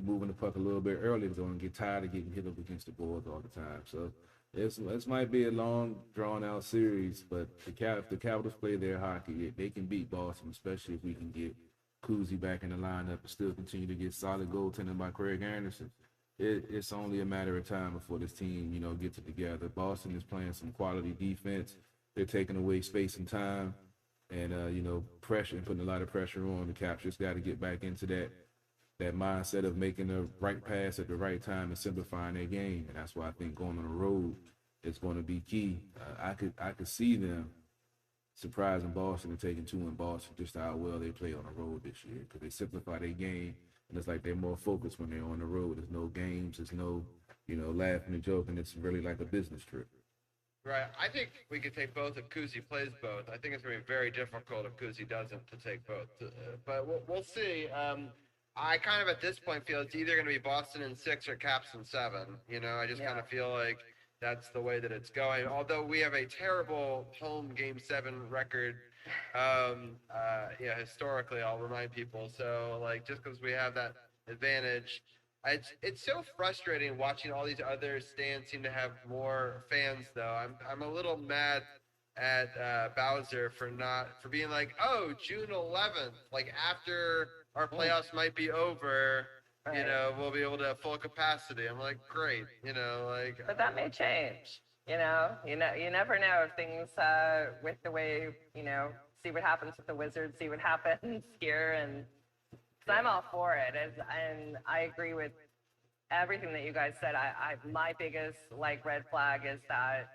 moving the puck a little bit early. They're going to get tired of getting hit up against the boards all the time. So this might be a long, drawn-out series, but if the Capitals play their hockey, they can beat Boston, especially if we can get Kuzi back in the lineup and still continue to get solid goaltending by Craig Anderson. it's only a matter of time before this team, gets it together. Boston is playing some quality defense. They're taking away space and time, and pressure and putting a lot of pressure on the Caps. Just got to get back into that mindset of making the right pass at the right time and simplifying their game. And that's why I think going on the road is going to be key. I could see them surprising Boston and taking two in Boston, just how well they play on the road this year, because they simplify their game, and it's like they're more focused when they're on the road. There's no games, there's no laughing and joking. It's really like a business trip. Right. I think we could take both if Kuzi plays both. I think it's going to be very difficult if Kuzi doesn't to take both. But we'll see. I kind of at this point feel it's either going to be Boston in 6 or Caps in 7. I just kind of feel like that's the way that it's going. Although we have a terrible home Game 7 record, historically, I'll remind people. So, just because we have that advantage, it's so frustrating watching all these other stands seem to have more fans. Though I'm a little mad at Bowser for being like, oh, June 11th, after our playoffs might be over. We'll be able to have full capacity. I'm like, great. But that may change. You never know if things with the way see what happens with the Wizards, see what happens here, and so I'm all for it. And I agree with everything that you guys said. My biggest red flag is that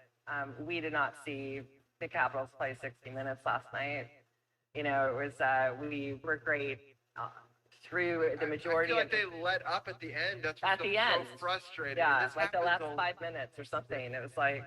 we did not see the Capitals play 60 minutes last night. It was we were great. Through the majority I feel like they let up at the end. That's at the end. So frustrating. Yeah, the last 5 minutes or something. It was like.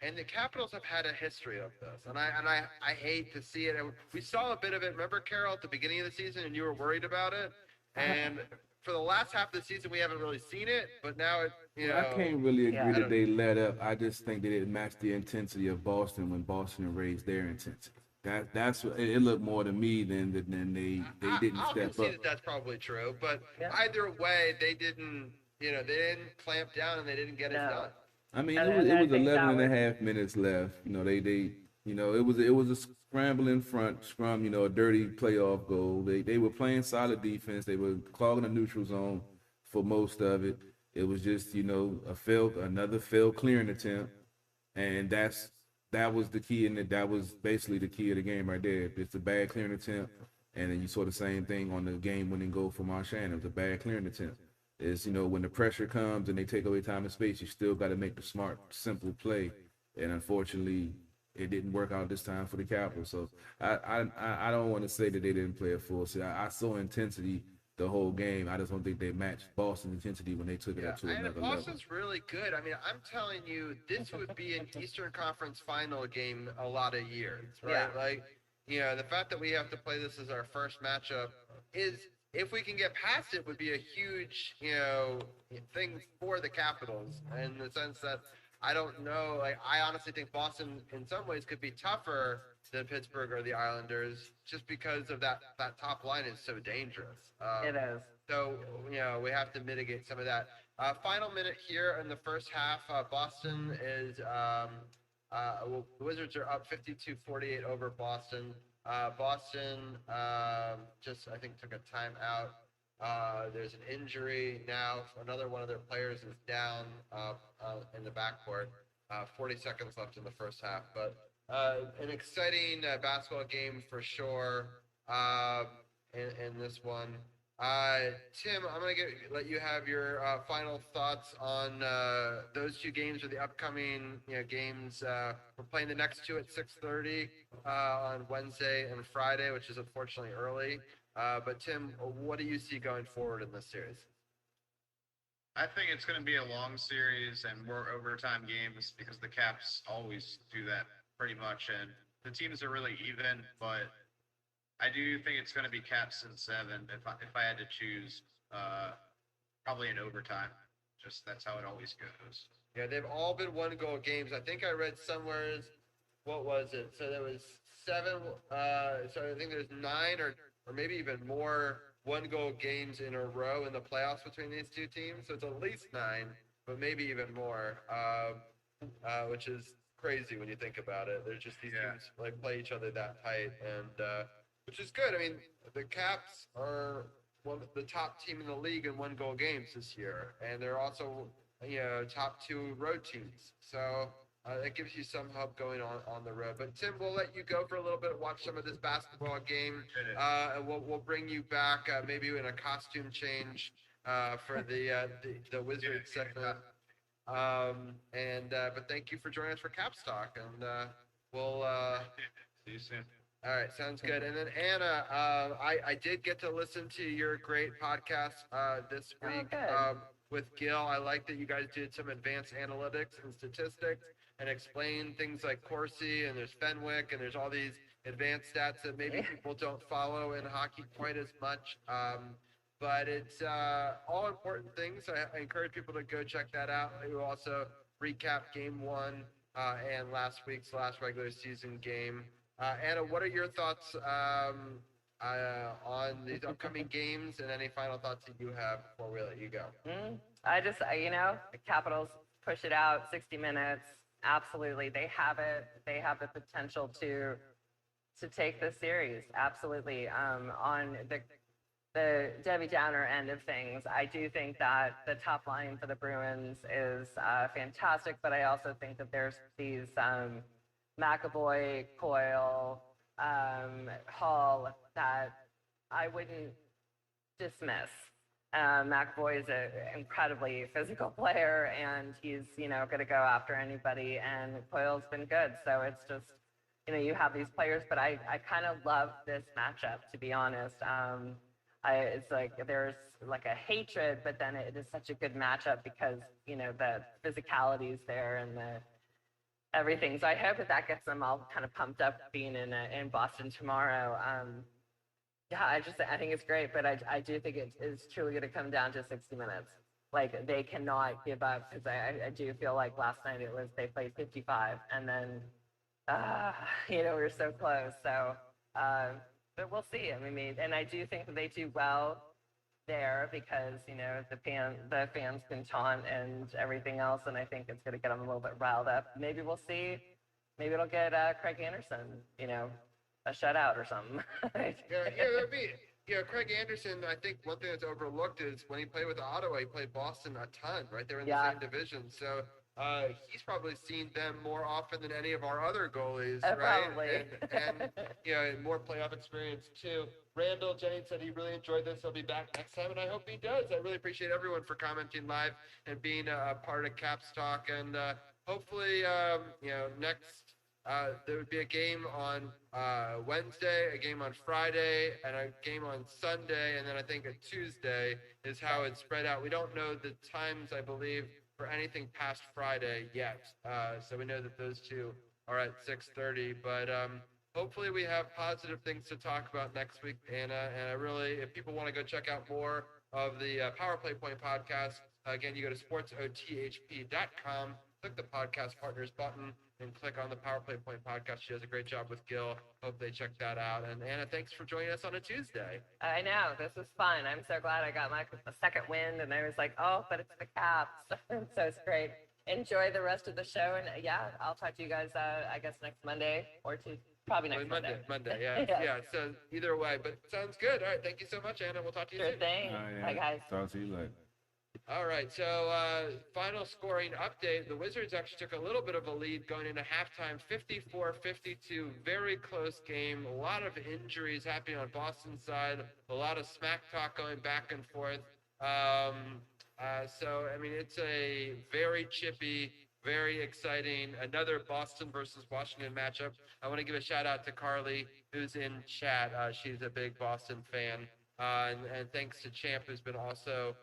And the Capitals have had a history of this, and I hate to see it. And we saw a bit of it. Remember, Carol, at the beginning of the season, and you were worried about it. And for the last half of the season, we haven't really seen it. But now I can't really agree that they let up. I just think they didn't match the intensity of Boston when Boston raised their intensity. That's what it looked more to me than they didn't I'll step concede up. that's probably true, but either way, they didn't clamp down and they didn't get it done. I mean, it was 11 and a half minutes left. It was a scramble in front, a dirty playoff goal. They were playing solid defense. They were clogging the neutral zone for most of it. It was just another failed clearing attempt, and that was the key, and that was basically the key of the game right there. It's a bad clearing attempt, and then you saw the same thing on the game-winning goal for Marchand. It was a bad clearing attempt. It's, when the pressure comes and they take away time and space, you still got to make the smart, simple play. And unfortunately, it didn't work out this time for the Capitals. So I don't want to say that they didn't play a full set. I saw intensity the whole game. I just don't think they matched Boston's intensity when they took it up to another level. Boston's really good. I mean, I'm telling you, this would be an Eastern Conference final game a lot of years, right? Yeah. The fact that we have to play this as our first matchup is, if we can get past it, would be a huge, thing for the Capitals, in the sense that I don't know. I honestly think Boston, in some ways, could be tougher than Pittsburgh or the Islanders, just because of that top line is so dangerous. It is. So, we have to mitigate some of that. Final minute here in the first half. Boston is, the Wizards are up 52-48 over Boston. Boston just, I think, took a timeout. There's an injury now. Another one of their players is down in the backcourt. 40 seconds left in the first half. But an exciting basketball game for sure in this one. Tim, I'm going to let you have your final thoughts on those two games, or the upcoming games. We're playing the next two at 6:30 on Wednesday and Friday, which is unfortunately early. But Tim, what do you see going forward in this series? I think it's going to be a long series and more overtime games, because the Caps always do that pretty much, and the teams are really even. But I do think it's going to be Caps in 7 if I had to choose, probably in overtime. Just that's how it always goes. Yeah, they've all been 1-goal games. I think I read somewhere, what was it? So there was 7. So I think there's 9 or maybe even more 1-goal games in a row in the playoffs between these two teams. So it's at least 9, but maybe even more, which is crazy when you think about it. There's just these teams play each other that tight, and which is good. I mean, the Caps are the top team in the league in 1-goal games this year, and they're also top 2 road teams. So that gives you some help going on the road. But Tim, we'll let you go for a little bit, watch some of this basketball game, and we'll bring you back maybe in a costume change for the Wizards segment. But thank you for joining us for Caps Talk, and we'll See you soon. all right, sounds good. And then Anna, I did get to listen to your great podcast this Oh, week good. with Gil. I like that you guys did some advanced analytics and statistics and explained things like Corsi and there's Fenwick and there's all these advanced stats that maybe people don't follow in hockey quite as much. But it's all important things. I encourage people to go check that out. We will also recap Game 1 and last week's last regular season game. Anna, what are your thoughts on these upcoming games and any final thoughts that you have before we let you go? The Capitals push it out 60 minutes. Absolutely. They have it. They have the potential to take this series. Absolutely. On the Debbie Downer end of things, I do think that the top line for the Bruins is fantastic, but I also think that there's these McAvoy, Coyle, Hall that I wouldn't dismiss. McAvoy is an incredibly physical player, and he's going to go after anybody. And Coyle's been good, so it's just you have these players, but I kind of love this matchup, to be honest. It's like there's like a hatred, but then it is such a good matchup because the physicality is there and the everything. So I hope that gets them all kind of pumped up being in Boston tomorrow. I think it's great, but I do think it is truly going to come down to 60 minutes. Like they cannot give up because I do feel like last night they played 55 and then we were so close. So but we'll see. I mean, and I do think that they do well there because the fans can taunt and everything else, and I think it's going to get them a little bit riled up. Maybe we'll see. Maybe it'll get Craig Anderson, a shutout or something. That'd be. Craig Anderson, I think one thing that's overlooked is when he played with Ottawa, he played Boston a ton, right? They're in the same division. So he's probably seen them more often than any of our other goalies, right? Probably. And more playoff experience too. Randall Jennings said he really enjoyed this. He'll be back next time, and I hope he does. I really appreciate everyone for commenting live and being a part of Caps Talk. And hopefully, next there would be a game on Wednesday, a game on Friday, and a game on Sunday, and then I think a Tuesday is how it's spread out. We don't know the times, I believe, for anything past Friday yet. So we know that those two are at 6:30, but hopefully we have positive things to talk about next week, Anna. And I really, if people want to go check out more of the Power Play Point podcast, again, you go to sportsothp.com, click the podcast partners button, and click on the Power Play Point podcast. She does a great job with Gil. Hope they check that out. And Anna, thanks for joining us on a Tuesday. I know. This was fun. I'm so glad I got my second win, and I was like, oh, but it's the Caps. So it's great. Enjoy the rest of the show, and I'll talk to you guys, I guess, next Monday or Tuesday. Probably next Monday. Monday, yeah. Yeah, so either way, but sounds good. All right, thank you so much, Anna. We'll talk to you soon. Sure thing. Bye, guys. Talk to you later. All right, so final scoring update. The Wizards actually took a little bit of a lead going into halftime, 54-52, very close game. A lot of injuries happening on Boston's side, a lot of smack talk going back and forth. So, I mean, it's a very chippy, very exciting, another Boston versus Washington matchup. I want to give a shout out to Carly, who's in chat. She's a big Boston fan. And thanks to Champ, who's been also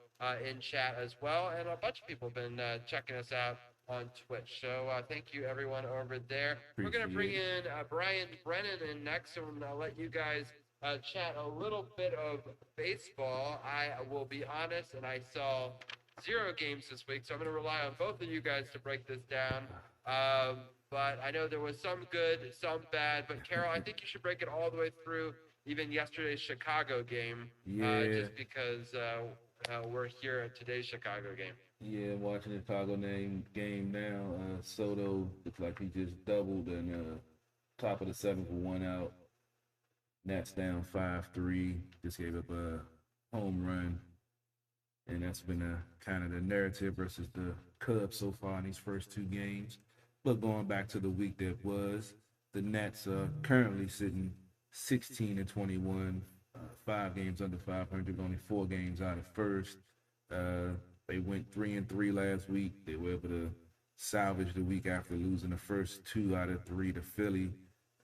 in chat as well. And a bunch of people have been checking us out on Twitch. So thank you, everyone over there. We're going to bring in Brian Brennan in next, and I'll let you guys chat a little bit of baseball. I will be honest, and I saw 0 games this week, so I'm going to rely on both of you guys to break this down. But I know there was some good, some bad. But Carol, I think you should break it all the way through, even yesterday's Chicago game, just because we're here at today's Chicago game. Yeah, watching the Chicago game now. Soto looks like he just doubled and top of the 7th with 1 out. Nats down 5-3. Just gave up home run, and that's been kind of the narrative versus the Cubs so far in these first two games. But going back to the week that was, the Nats are currently sitting 16-21, 5 games under 500, only 4 games out of first. Uh, they went 3-3 last week. They were able to salvage the week after losing the first 2 out of 3 to Philly,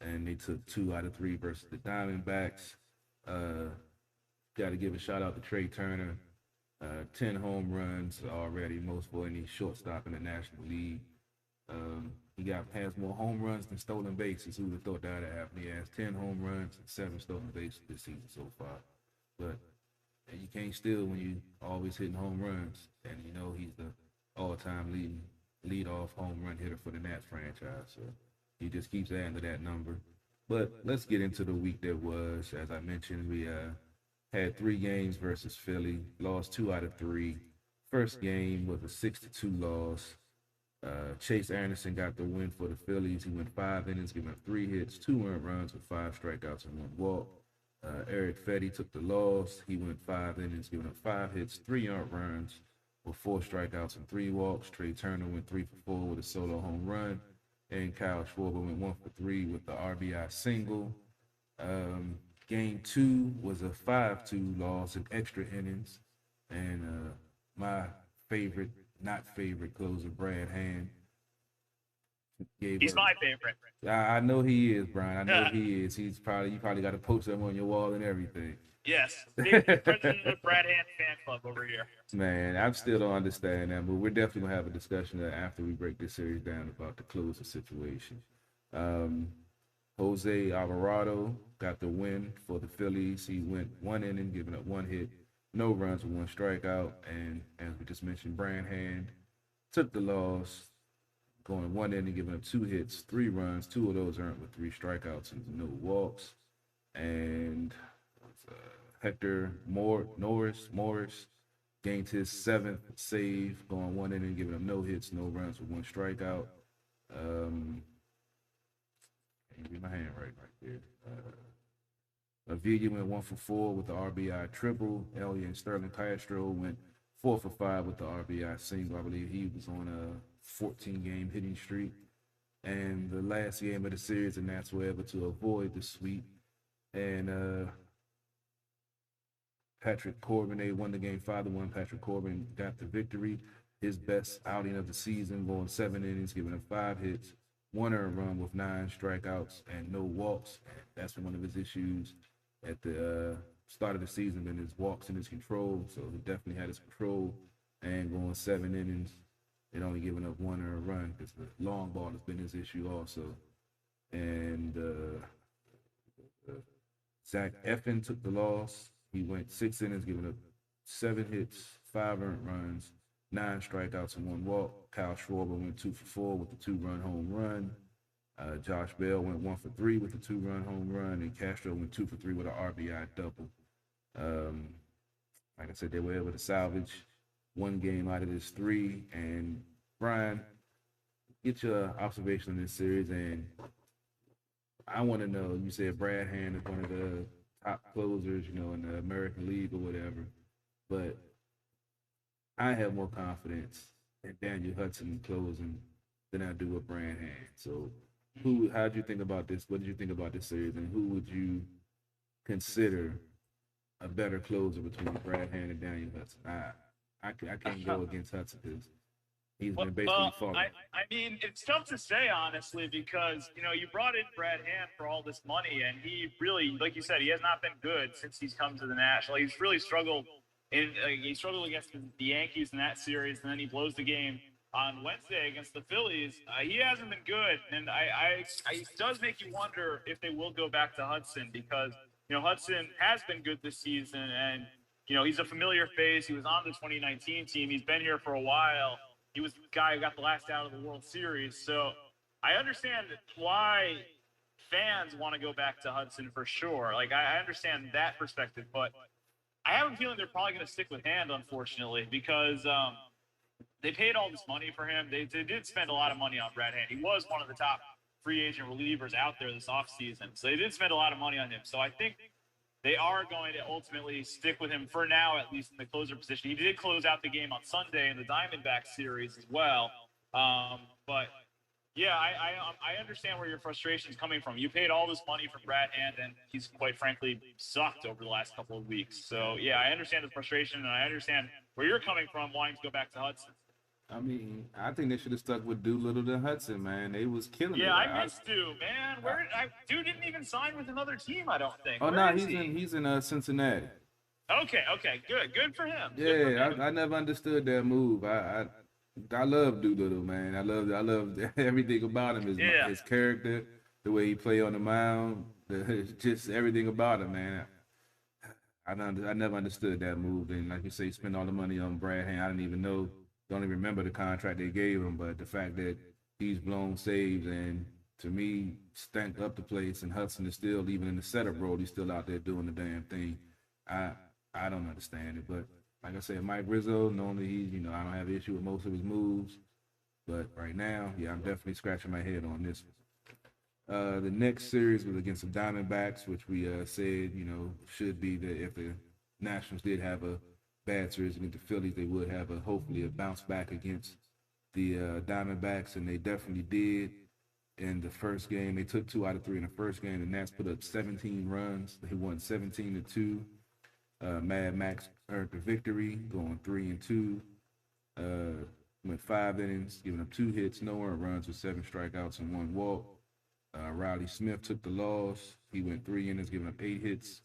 and they took 2 out of 3 versus the Diamondbacks. Uh, Got to give a shout out to Trey Turner. 10 home runs already, most for any shortstop in the National League. He has more home runs than stolen bases. Who would have thought that would happen? He has 10 home runs and 7 stolen bases this season so far. But you can't steal when you always hitting home runs. And you know he's the all-time lead-off home run hitter for the Nats franchise. So he just keeps adding to that number. But let's get into the week that was. As I mentioned, we had 3 games versus Philly, lost 2 out of 3. First game was a 6-2 loss. Chase Anderson got the win for the Phillies. He went 5 innings, giving up 3 hits, 2 earned runs with 5 strikeouts and 1 walk. Eric Fetty took the loss. He went 5 innings, giving up 5 hits, 3 earned runs with 4 strikeouts and 3 walks. Trey Turner went 3 for 4 with a solo home run, and Kyle Schwarber went 1 for 3 with the RBI single. Game 2 was a 5-2 loss in extra innings, and my favorite, not favorite closer, Brad Hand, He's my favorite. I know he is, Brian. I know he is. You probably got a poster of him on your wall and everything. Yes, big president of the Brad Hand fan club over here. Man, I still don't understand that, but we're definitely gonna have a discussion after we break this series down about the closer situation. Jose Alvarado got the win for the Phillies. He went 1 inning, giving up 1 hit, no runs with 1 strikeout. And as we just mentioned, Brad Hand took the loss, going 1 inning, giving up 2 hits, 3 runs, 2 of those earned with 3 strikeouts and no walks. And Hector Morris gained his 7th save, going 1 inning, giving up no hits, no runs with 1 strikeout. Can't read my hand right there. Avila went 1 for 4 with the RBI triple. Elliott Sterling Castro went 4 for 5 with the RBI single. I believe he was on a 14-game hitting streak. And the last game of the series, the Nats were able to avoid the sweep. And Patrick Corbin, they won the game 5-1. Patrick Corbin got the victory. His best outing of the season, going 7 innings, giving up 5 hits, 1 earned run with 9 strikeouts and no walks. That's one of his issues at the start of the season, been his walks and his control. So he definitely had his control, and going 7 innings and only giving up 1 earned run because the long ball has been his issue also. And Zach Eflin took the loss. He went 6 innings, giving up 7 hits, 5 earned runs, 9 strikeouts and 1 walk. Kyle Schwarber went 2 for 4 with the 2-run home run. Josh Bell went 1 for 3 with the 2-run home run, and Castro went 2 for 3 with an RBI double. Like I said, they were able to salvage 1 game out of this 3. And Brian, get your observation on this series. And I want to know, you said Brad Hand is one of the top closers, in the American League or whatever, but I have more confidence in Daniel Hudson closing than I do with Brad Hand. So how did you think about this? What did you think about this series, and who would you consider a better closer between Brad Hand and Daniel Hudson? I can't go against Hudson because he's been basically falling. I mean, it's tough to say, honestly, because, you brought in Brad Hand for all this money, and he really, like you said, he has not been good since he's come to the National. He's really struggled. He struggled against the Yankees in that series, and then he blows the game on Wednesday against the Phillies. He hasn't been good, and it does make you wonder if they will go back to Hudson because, Hudson has been good this season, and, he's a familiar face. He was on the 2019 team. He's been here for a while. He was the guy who got the last out of the World Series. So I understand why fans want to go back to Hudson for sure. Like, I understand that perspective, but I have a feeling they're probably going to stick with Hand, unfortunately, because they paid all this money for him. They did spend a lot of money on Brad Hand. He was one of the top free agent relievers out there this offseason. So they did spend a lot of money on him. So I think they are going to ultimately stick with him for now, at least in the closer position. He did close out the game on Sunday in the Diamondback series as well. But yeah, I understand where your frustration is coming from. You paid all this money for Brad Hand, and he's quite frankly sucked over the last couple of weeks. So yeah, I understand the frustration, and I understand where you're coming from, wanting to go back to Hudson. I mean, I think they should have stuck with Doolittle than Hudson, man. They was killing it. Yeah, I missed Dude, man. Dude didn't even sign with another team, I don't think. Oh Where no, is he's in Cincinnati. Okay, good for him. Good for Yeah, him. I never understood that move. I love Doolittle, man. I love everything about him. His character, the way he play on the mound, just everything about him, man. I never understood that move. And like you say, spend all the money on Brad Hand. I didn't even know, don't even remember the contract they gave him. But the fact that he's blown saves and to me stank up the place, and Hudson is still even in the setup role. He's still out there doing the damn thing. I don't understand it, but like I said, Mike Rizzo, normally I don't have an issue with most of his moves, but right now, yeah, I'm definitely scratching my head on this one. The next series was against the Diamondbacks, which we said, should be that if the Nationals did have a bad series against the Phillies, they would have hopefully a bounce back against the Diamondbacks, and they definitely did. In the first game, they took 2 out of 3 in the first game. The Nats put up 17 runs. They won 17-2. Mad Max earned the victory, going 3-2. Went 5 innings, giving up 2 hits, no earned runs with 7 strikeouts and 1 walk. Riley Smith took the loss. He went 3 innings, giving up 8 hits.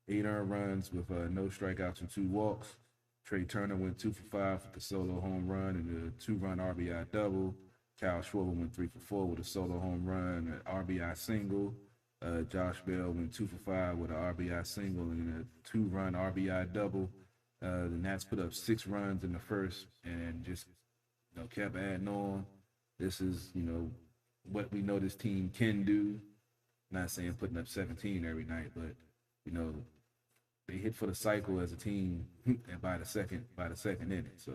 8 earned runs with no strikeouts and 2 walks. Trey Turner went 2 for 5 with the solo home run and a 2-run RBI double. Kyle Schwarber went 3 for 4 with a solo home run, an RBI single. Josh Bell went 2 for 5 with an RBI single and a 2-run RBI double. The Nats put up 6 runs in the first and just kept adding on. This is what we know this team can do. Not saying putting up 17 every night, but they hit for the cycle as a team and by the second inning. So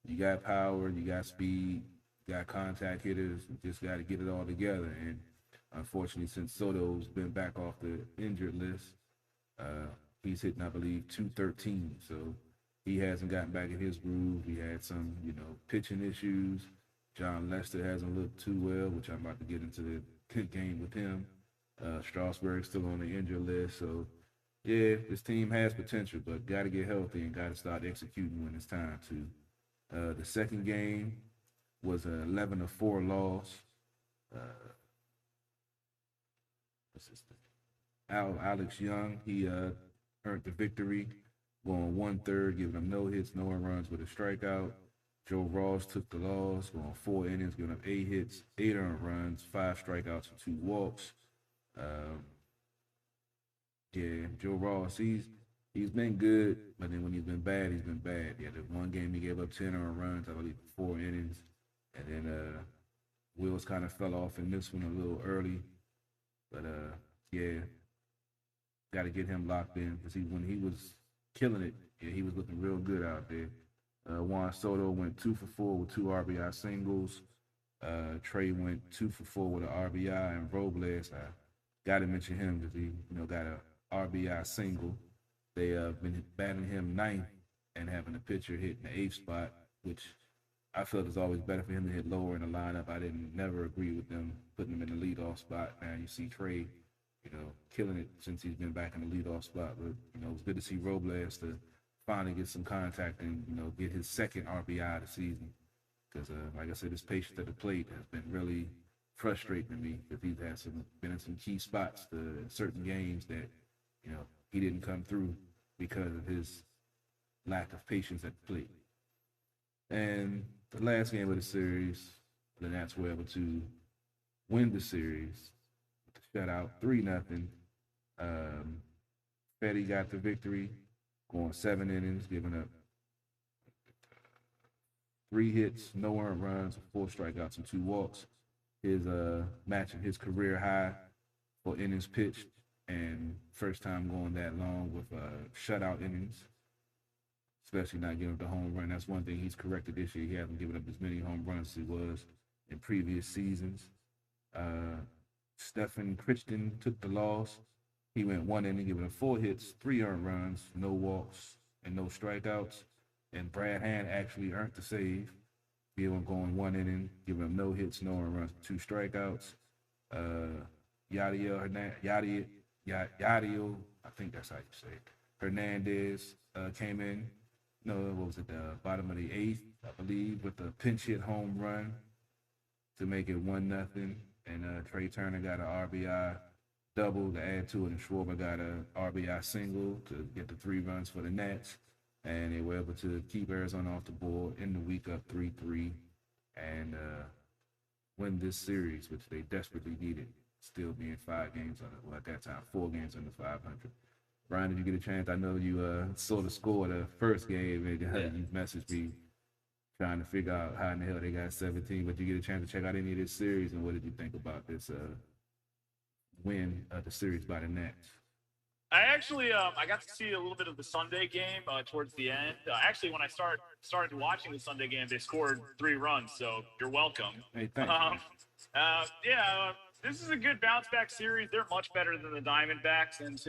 you got power, you got speed, you got contact hitters. You just got to get it all together. And unfortunately, since Soto's been back off the injured list, he's hitting, I believe, 213. So he hasn't gotten back in his groove. He had some, pitching issues. John Lester hasn't looked too well, which I'm about to get into the game with him. Strasburg's still on the injured list. So, yeah, this team has potential, but got to get healthy and got to start executing when it's time to. The second game was an 11-4 loss. Alex Young, he earned the victory, going 1/3, giving them no hits, no runs with a strikeout. Joe Ross took the loss, going 4 innings, giving up 8 hits, 8 earned runs, 5 strikeouts, and 2 walks. Yeah, Joe Ross, he's been good, but then when he's been bad, he's been bad. Yeah, the one game he gave up 10 earned runs, I believe 4 innings, and then wheels kind of fell off in this one a little early. But yeah, got to get him locked in because when he was killing it, yeah, he was looking real good out there. Juan Soto went 2 for 4 with 2 RBI singles. Trey went 2 for 4 with an RBI, and Robles, I got to mention him because he, got a RBI single. They been batting him 9th and having a pitcher hit in the 8th spot, which I felt it's always better for him to hit lower in the lineup. I didn't never agree with them putting him in the leadoff spot. Now you see Trey, killing it since he's been back in the leadoff spot. But it was good to see Robles to finally get some contact and get his second RBI of the season. Because like I said, his patience at the plate has been really frustrating to me. Because he's been in some key spots in certain games that he didn't come through because of his lack of patience at the plate. And the last game of the series, the Nats were able to win the series with a shutout, 3-0. Fetty got the victory, going 7 innings, giving up 3 hits, no earned runs, 4 strikeouts, and 2 walks. His matching his career high for innings pitched, and first time going that long with shutout innings, especially not giving up the home run. That's one thing he's corrected this year. He hasn't given up as many home runs as he was in previous seasons. Stephen Crichton took the loss. He went one inning, giving up 4 hits, 3 earned runs, no walks, and no strikeouts. And Brad Hand actually earned the save. He him going one inning, giving him no hits, no earned runs, 2 strikeouts. Yadiel Yadiel, I think that's how you say it. Hernandez came in. No, what was it? The bottom of the 8th, I believe, with a pinch hit home run to make it 1-0. And Trey Turner got an RBI double to add to it, and Schwarber got an RBI single to get the 3 runs for the Nats. And they were able to keep Arizona off the board in the week up 3-3 and win this series, which they desperately needed, still being 5 games under, well, at that time, 4 games under 500. Brian, did you get a chance? I know you saw the score of the first game, and you messaged me trying to figure out how in the hell they got 17, but you get a chance to check out any of this series, and what did you think about this win of the series by the Nats? I actually I got to see a little bit of the Sunday game towards the end. Actually, when I started watching the Sunday game, they scored 3 runs, so you're welcome. Hey, thanks. This is a good bounce back series. They're much better than the Diamondbacks, and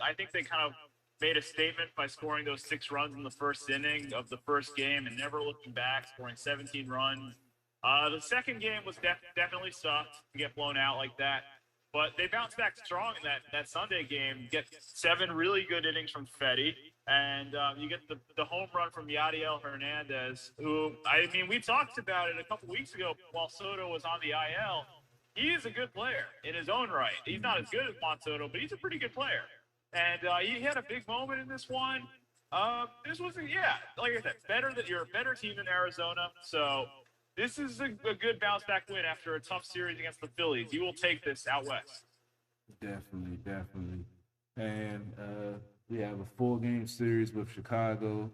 I think they kind of made a statement by scoring those 6 runs in the first inning of the first game and never looking back, scoring 17 runs. The second game was definitely sucked to get blown out like that. But they bounced back strong in that Sunday game. Get 7 really good innings from Fetty, and you get the home run from Yadiel Hernandez, who, I mean, we talked about it a couple weeks ago while Soto was on the IL. He is a good player in his own right. He's not as good as Juan Soto, but he's a pretty good player. And he had a big moment in this one. This was, like I said, you're a better team in Arizona, so this is a good bounce back win after a tough series against the Phillies. You will take this out west. Definitely. And we have a 4-game series with Chicago,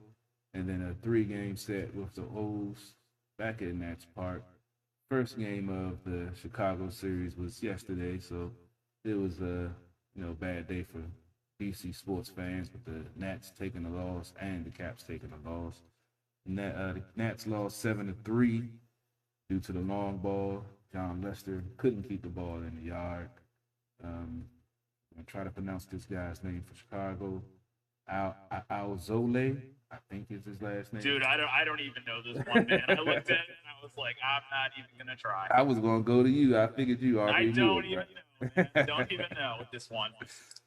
and then a 3-game set with the O's back at Nats Park. First game of the Chicago series was yesterday, so it was a bad day for DC sports fans, with the Nats taking the loss and the Caps taking the loss. The Nats lost 7-3 due to the long ball. John Lester couldn't keep the ball in the yard. I'm gonna try to pronounce this guy's name for Chicago. Alzole, I think is his last name. Dude, I don't even know this one, man. I looked at it and I was like, I'm not even gonna try. I was gonna go to you. I figured you already knew it, right? I don't even know with this one.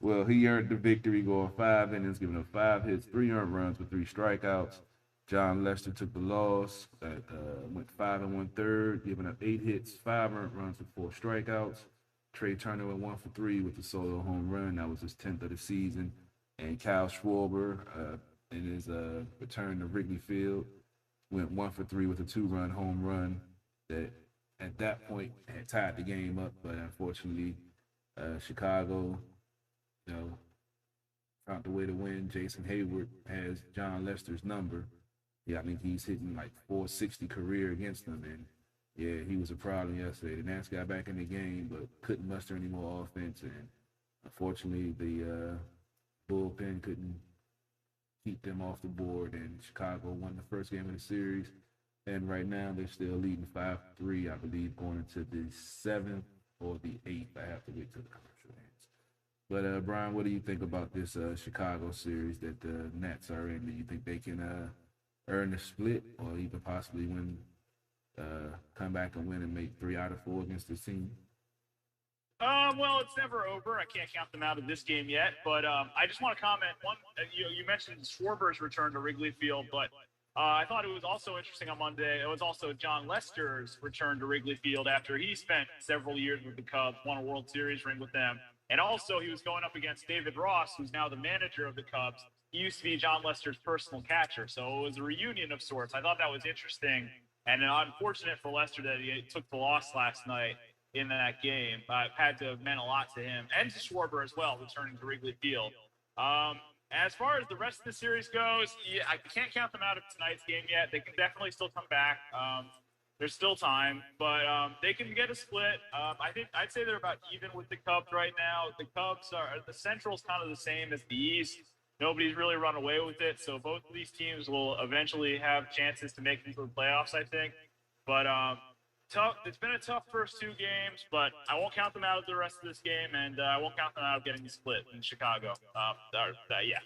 Well, he earned the victory, going 5 innings, giving up 5 hits, 3 earned runs with 3 strikeouts. John Lester took the loss, went 5 1/3, giving up 8 hits, 5 earned runs with 4 strikeouts. Trey Turner went 1 for 3 with a solo home run. That was his 10th of the season. And Kyle Schwarber, in his return to Wrigley Field, went 1 for 3 with a 2-run home run that at that point had tied the game up, but unfortunately Chicago, found the way to win. Jason Hayward has John Lester's number. Yeah, I mean, he's hitting like 460 career against them, and yeah, he was a problem yesterday. The Nats got back in the game, but couldn't muster any more offense, and unfortunately the bullpen couldn't keep them off the board, and Chicago won the first game of the series. And right now they're still leading 5-3, I believe, going into the 7th or the 8th. I have to wait till the commercial ends. But Brian, what do you think about this Chicago series that the Nats are in? Do you think they can earn the split, or even possibly come back and win and make 3 out of 4 against this team? Well, it's never over. I can't count them out of this game yet, but I just want to comment. One, you mentioned Schwarber's return to Wrigley Field, but I thought it was also interesting on Monday. It was also John Lester's return to Wrigley Field after he spent several years with the Cubs, won a World Series ring with them, and also he was going up against David Ross, who's now the manager of the Cubs. He used to be John Lester's personal catcher, so it was a reunion of sorts. I thought that was interesting, and unfortunate for Lester that he took the loss last night in that game. Had to have meant a lot to him and to Schwarber as well, returning to Wrigley Field. As far as the rest of the series goes, I can't count them out of tonight's game yet. They can definitely still come back. There's still time, but they can get a split. I'd say they're about even with the Cubs right now. The Central's kind of the same as the East. Nobody's really run away with it, so both of these teams will eventually have chances to make it to the playoffs, I think. But tough. It's been a tough first 2 games, but I won't count them out of the rest of this game, and I won't count them out of getting the split in Chicago. Yeah.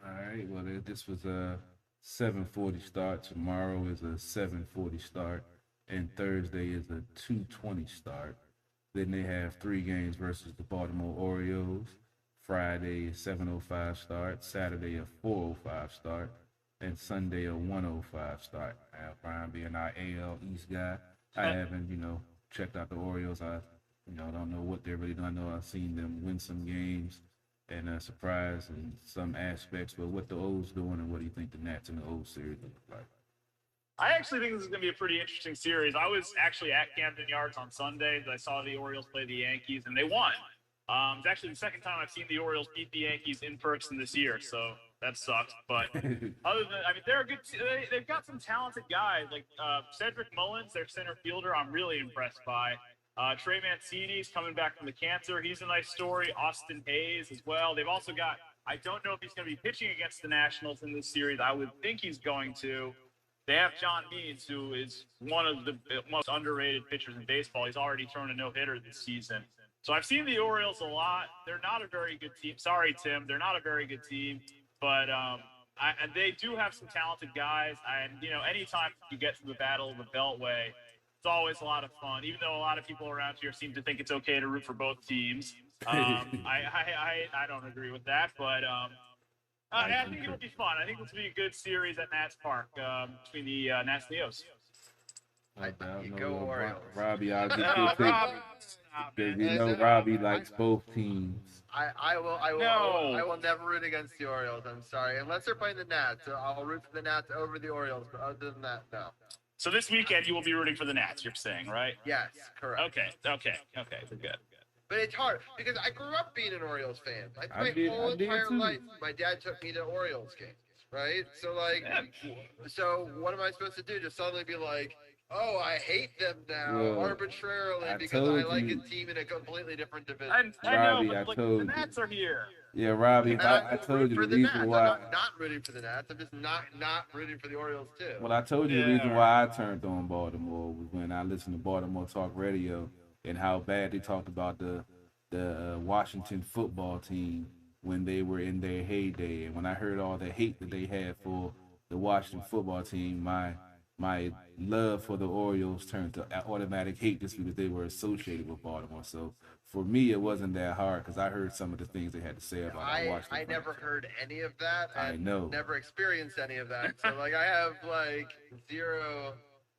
All right. Well, this was a 7:40 start. Tomorrow is a 7:40 start, and Thursday is a 2:20 start. Then they have 3 games versus the Baltimore Orioles. Friday is 7:05 start. Saturday a 4:05 start, and Sunday a 1:05 start. Brian being our AL East guy, I haven't checked out the Orioles. I don't know what they're really doing. I know I've seen them win some games and surprise in some aspects, but what the O's doing and what do you think the Nats and the O's series look like? I actually think this is going to be a pretty interesting series. I was actually at Camden Yards on Sunday. I saw the Orioles play the Yankees, and they won. It's actually the second time I've seen the Orioles beat the Yankees in person this year, so that sucks. But other than, they're a good. They've got some talented guys like Cedric Mullins, their center fielder. I'm really impressed by. Trey Mancini's coming back from the cancer. He's a nice story. Austin Hayes as well. They've also got. I don't know if he's going to be pitching against the Nationals in this series. I would think he's going to. They have John Means, who is one of the most underrated pitchers in baseball. He's already thrown a no-hitter this season. So I've seen the Orioles a lot. They're not a very good team. Sorry, Tim. They're not a very good team. But and they do have some talented guys. And, anytime you get to the battle of the Beltway, it's always a lot of fun, even though a lot of people around here seem to think it's okay to root for both teams. I don't agree with that, but I think it'll be fun. I think this will be a good series at Nats Park between the Nats and the O's. You go Orioles. Robbie, I'll get your pick. Because Robbie likes both teams. I will never root against the Orioles. I'm sorry, unless they're playing the Nats. So I'll root for the Nats over the Orioles. But other than that, no. So this weekend you will be rooting for the Nats. You're saying, right? Yes, correct. Okay. We're good. But it's hard because I grew up being an Orioles fan. My whole entire life, my dad took me to Orioles games, right? So so what am I supposed to do? Just suddenly be like, oh, I hate them now arbitrarily because I like a team in a completely different division. I know, but the Nats are here. Yeah, Robbie, I told you the reason why. I'm not rooting for the Nats. I'm just not rooting for the Orioles too. Well, I told you the reason why I turned on Baltimore was when I listened to Baltimore Talk Radio and how bad they talked about the Washington football team when they were in their heyday. And when I heard all the hate that they had for the Washington football team, my love for the Orioles turned to automatic hate just because they were associated with Baltimore. So for me, it wasn't that hard because I heard some of the things they had to say about Washington. I never heard any of that. I know. Never experienced any of that. So I have zero.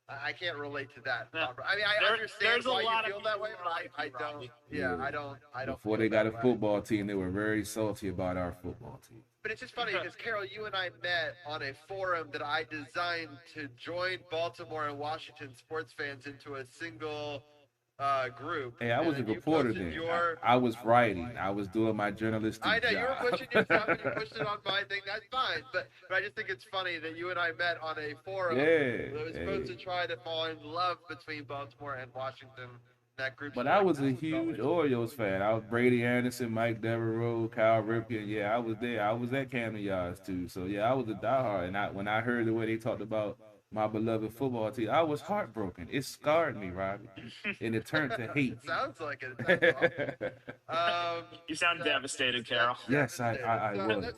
I can't relate to that. I mean, I understand why you feel that way, but I don't. Yeah, I don't. Before they got a football team, they were very salty about our football team. But it's just funny because, Carol, you and I met on a forum that I designed to join Baltimore and Washington sports fans into a single group. Hey, I was a reporter then. I was writing. I was doing my journalistic job. I know, you were pushing your stuff and you pushed it on my thing. That's fine. But I just think it's funny that you and I met on a forum that was supposed to try to find love between Baltimore and Washington. That group. But I was a huge Orioles fan. I was Brady Anderson, Mike Devereaux, Kyle Ripken. Yeah, I was there. I was at Camden Yards too. So yeah, I was a diehard. And when I heard the way they talked about my beloved football team, I was heartbroken. It scarred me, Robbie, and it turned to hate. It sounds like it. You sound devastated, Carol. Yes, I was.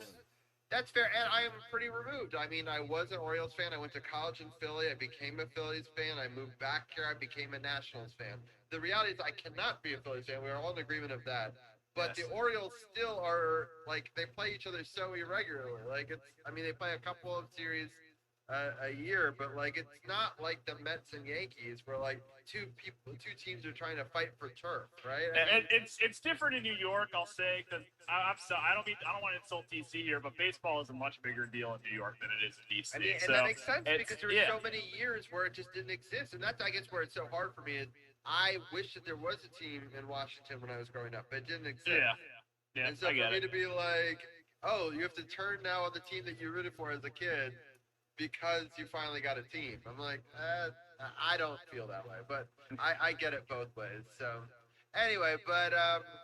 That's fair, and I am pretty removed. I mean, I was an Orioles fan. I went to college in Philly. I became a Phillies fan. I moved back here. I became a Nationals fan. The reality is I cannot be a Phillies fan. We are all in agreement of that. But the Orioles still are, they play each other so irregularly. They play a couple of series a year, but it's not like the Mets and Yankees where two teams are trying to fight for turf, right? And it's different in New York, I'll say, because I don't want to insult DC here, but baseball is a much bigger deal in New York than it is in DC. And that makes sense because there were so many years where it just didn't exist, and that's I guess where it's so hard for me. Is I wish that there was a team in Washington when I was growing up, but it didn't exist. Yeah. And so for me to be like, oh, you have to turn now on the team that you rooted for as a kid because you finally got a team. I'm like, I don't feel that way, but I get it both ways. So anyway, but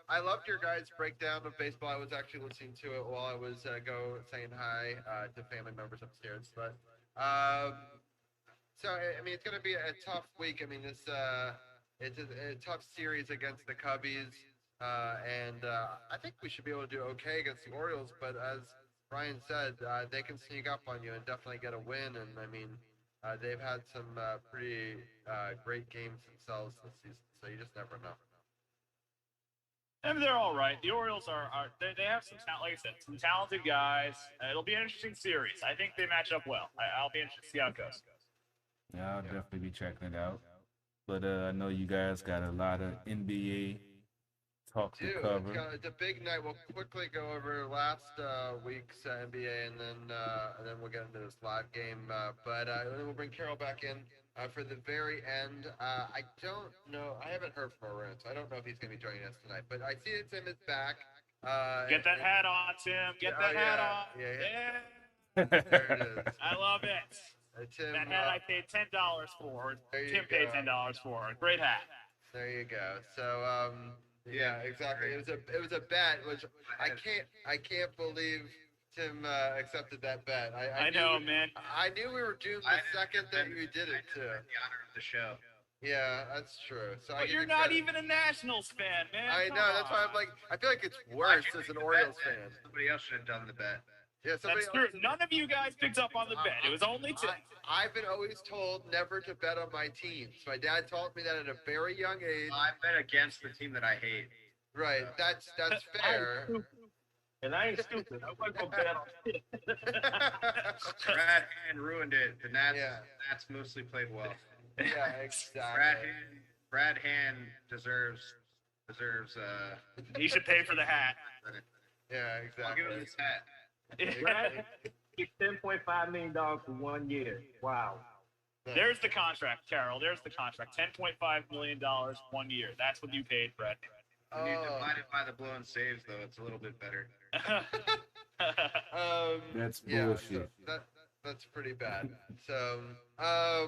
I loved your guys' breakdown of baseball. I was actually listening to it while I was saying hi to family members upstairs. But So I mean, it's going to be a tough week. I mean, it's a tough series against the Cubbies, and I think we should be able to do okay against the Orioles. But as Brian said, they can sneak up on you and definitely get a win. And I mean, they've had some pretty great games themselves this season, so you just never know. I mean, they're all right. The Orioles they have some talent, like I said, some talented guys. It'll be an interesting series. I think they match up well. I'll be interested to see how it goes. Yeah, I'll definitely be checking it out. But I know you guys got a lot of NBA talk to Dude, cover. it's a big night. We'll quickly go over last week's NBA, and then we'll get into this live game. But then we'll bring Carol back in for the very end. I don't know. I haven't heard from Arun, so I don't know if he's going to be joining us tonight. But I see that Tim is back. Get that hat on, Tim. Get that hat on. Yeah. There it is. I love it. Tim, That hat I paid $10 for. There you Tim paid go. $10 for. Great hat. There you go. So yeah, exactly. It was a bet, which I can't believe Tim accepted that bet. I know, man. I knew we were doomed the second that you did it too. The honor of the show. Yeah, that's true. So But you're not even a Nationals fan, man. I Come know. That's why I'm on. like, I feel like it's worse as an Orioles fan. Somebody else should have done the bet. Yeah, somebody That's true. else- None of you guys picked up on the bet. It was only Tim. I've been always told never to bet on my teams. My dad taught me that at a very young age. I bet against the team that I hate. Right. That's fair. And I ain't stupid. I wasn't gonna bet on shit. Brad Hand ruined it. The Nats, Yeah. Nats mostly played well. Yeah, Brad exactly. Hand, Brad Hand deserves. He should pay for the hat. Yeah, I'll give him exactly. this hat. Right? $10.5 million for 1 year. Wow. There's the contract, Carol. There's the contract. $10.5 million 1 year. That's what you paid, Brett. When you Oh. divide it by the blown saves, though, it's a little bit better. That's Yeah, bullshit. so that's pretty bad. So, all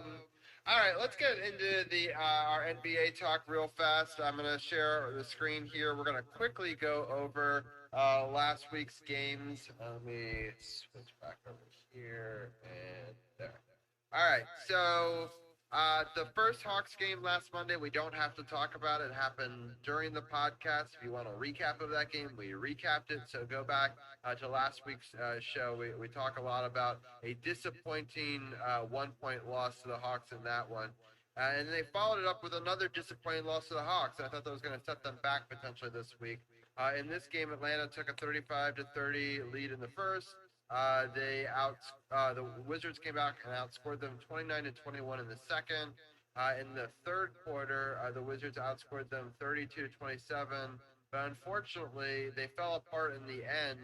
right, let's get into the our NBA talk real fast. I'm gonna share the screen here. We're gonna quickly go over last week's games. Let me switch back over here and there. All right, so the first Hawks game last Monday, we don't have to talk about it. It happened during the podcast. If you want a recap of that game, we recapped it. So go back to last week's show. We talk a lot about a disappointing 1-point loss to the Hawks in that one. And they followed it up with another disappointing loss to the Hawks. I thought that was going to set them back potentially this week. In this game, Atlanta took a 35-30 lead in the first. The Wizards came back and outscored them 29-21 in the second. In the third quarter, the Wizards outscored them 32-27. But unfortunately, they fell apart in the end,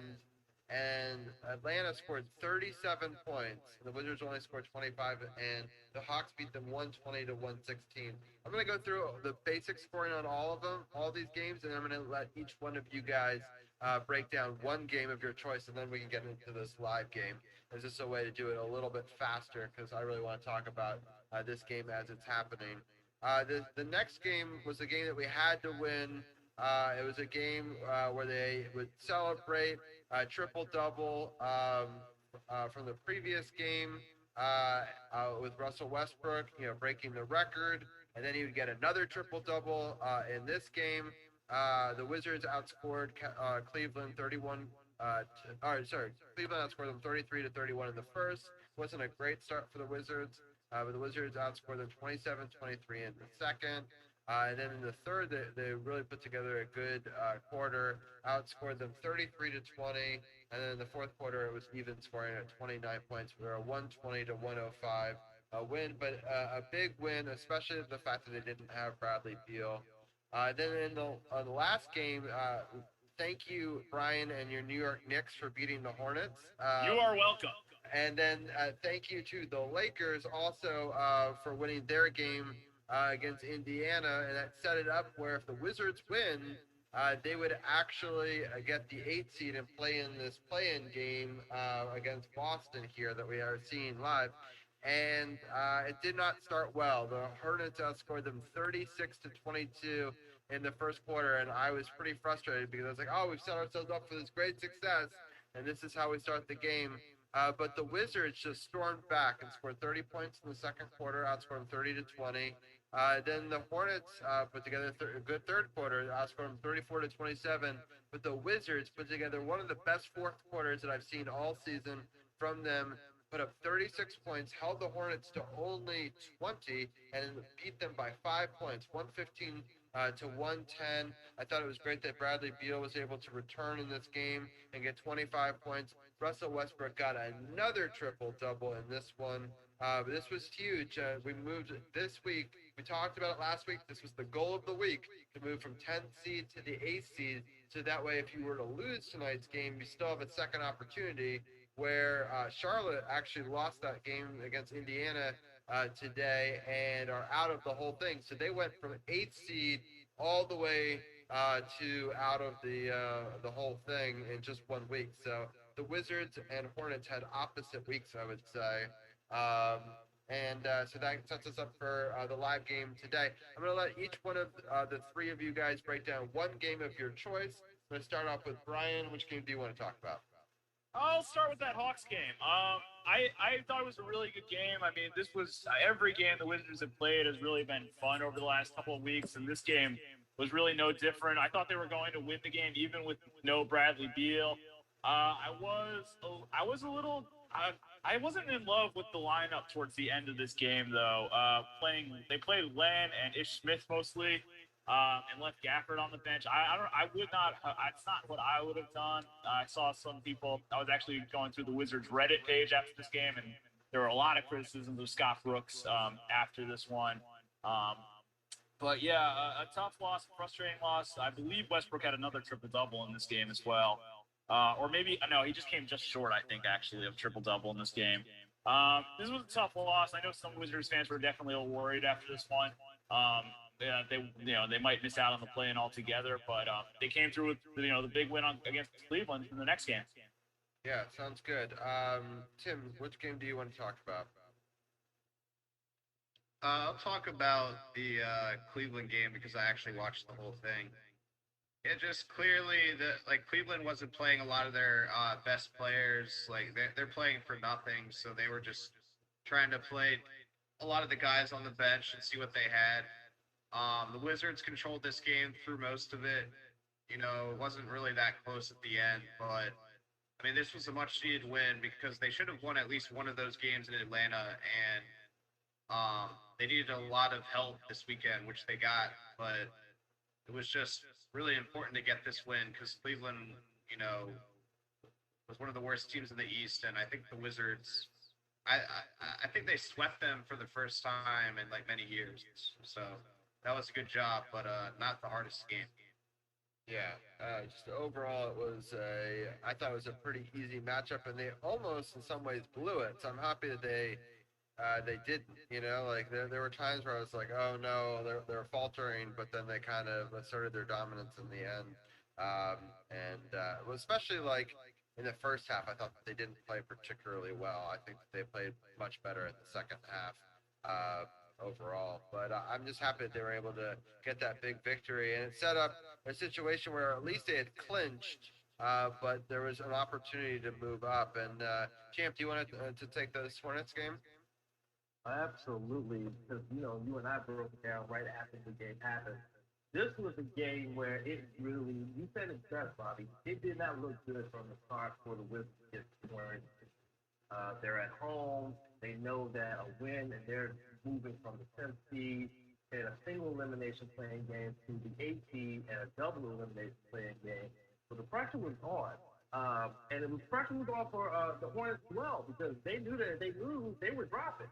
and Atlanta scored 37 points. The Wizards only scored 25, and the Hawks beat them 120-116. I'm going to go through the basic scoring on all of them, all these games, and I'm going to let each one of you guys break down one game of your choice, and then we can get into this live game. It's just a way to do it a little bit faster because I really want to talk about this game as it's happening. The next game was a game that we had to win. It was a game where they would celebrate a triple-double from the previous game with Russell Westbrook, breaking the record, and then he would get another triple-double in this game. The Wizards outscored Cleveland 31. Cleveland outscored them 33-31 in the first. Wasn't a great start for the Wizards, but the Wizards outscored them 27-23 in the second. And then in the third, they really put together a good quarter, outscored them 33-20. And then in the fourth quarter, it was even scoring at 29 points for a 120-105 win, but a big win, especially the fact that they didn't have Bradley Beal. Then in the last game, thank you, Brian, and your New York Knicks for beating the Hornets. You are welcome. And then thank you to the Lakers also for winning their game against Indiana, and that set it up where if the Wizards win, they would actually get the 8th seed and play in this play-in game against Boston here that we are seeing live. And it did not start well. The Hornets outscored them 36-22 in the first quarter, and I was pretty frustrated because I was like, oh, we've set ourselves up for this great success, and this is how we start the game. But the Wizards just stormed back and scored 30 points in the second quarter, outscored them 30-20. Then the Hornets put together a good third quarter, outscored them 34-27. But the Wizards put together one of the best fourth quarters that I've seen all season from them. Put up 36 points, held the Hornets to only 20, and beat them by 5 points, 115 to 110. I thought it was great that Bradley Beal was able to return in this game and get 25 points. Russell Westbrook got another triple double in this one. This was huge. We moved this week. We talked about it last week. This was the goal of the week to move from 10th seed to the 8th seed. So that way, if you were to lose tonight's game, you still have a second opportunity. Where Charlotte actually lost that game against Indiana today and are out of the whole thing. So they went from 8th seed all the way to out of the whole thing in just 1 week. So the Wizards and Hornets had opposite weeks, I would say. So that sets us up for the live game today. I'm going to let each one of the three of you guys break down one game of your choice. I'm going to start off with Brian. Which game do you want to talk about? I'll start with that Hawks game. I thought it was a really good game. I mean, this was every game the Wizards have played has really been fun over the last couple of weeks, and this game was really no different. I thought they were going to win the game even with no Bradley Beal. I wasn't in love with the lineup towards the end of this game though. They played Len and Ish Smith mostly. And left Gafford on the bench. I would not. It's not what I would have done. I saw some people. I was actually going through the Wizards Reddit page after this game, and there were a lot of criticisms of Scott Brooks after this one. But yeah, a tough loss, a frustrating loss. I believe Westbrook had another triple double in this game as well, or maybe no, he just came just short. I think actually of triple double in this game. This was a tough loss. I know some Wizards fans were definitely a little worried after this one. Yeah, they might miss out on the play-in altogether, but they came through with the big win against Cleveland in the next game. Yeah, sounds good. Tim, which game do you want to talk about? I'll talk about the Cleveland game because I actually watched the whole thing. It just clearly Cleveland wasn't playing a lot of their best players. Like they're playing for nothing, so they were just trying to play a lot of the guys on the bench and see what they had. The Wizards controlled this game through most of it. It wasn't really that close at the end, but I mean, this was a much-needed win because they should have won at least one of those games in Atlanta, and they needed a lot of help this weekend, which they got. But it was just really important to get this win because Cleveland, was one of the worst teams in the East, and I think the Wizards. I think they swept them for the first time in like many years. So that was a good job, but not the hardest game. Yeah, just overall, I thought it was a pretty easy matchup, and they almost, in some ways, blew it. So I'm happy that they didn't. Like there were times where I was like, oh no, they're faltering, but then they kind of asserted their dominance in the end. Especially like in the first half, I thought that they didn't play particularly well. I think that they played much better in the second half. Overall, but I'm just happy that they were able to get that big victory, and it set up a situation where at least they had clinched, but there was an opportunity to move up. And Champ, do you want to take the Hornets game? Absolutely, because you and I broke it down right after the game happened. This was a game where it really, you said it best, Bobby. It did not look good from the start for the Wizards. They're at home. They know that a win, and they're moving from the 10th seed in a single elimination playing game to the 8th seed and a double elimination playing game. So the pressure was on. And it was pressure was on for the Hornets as well because they knew that if they lose, they were dropping.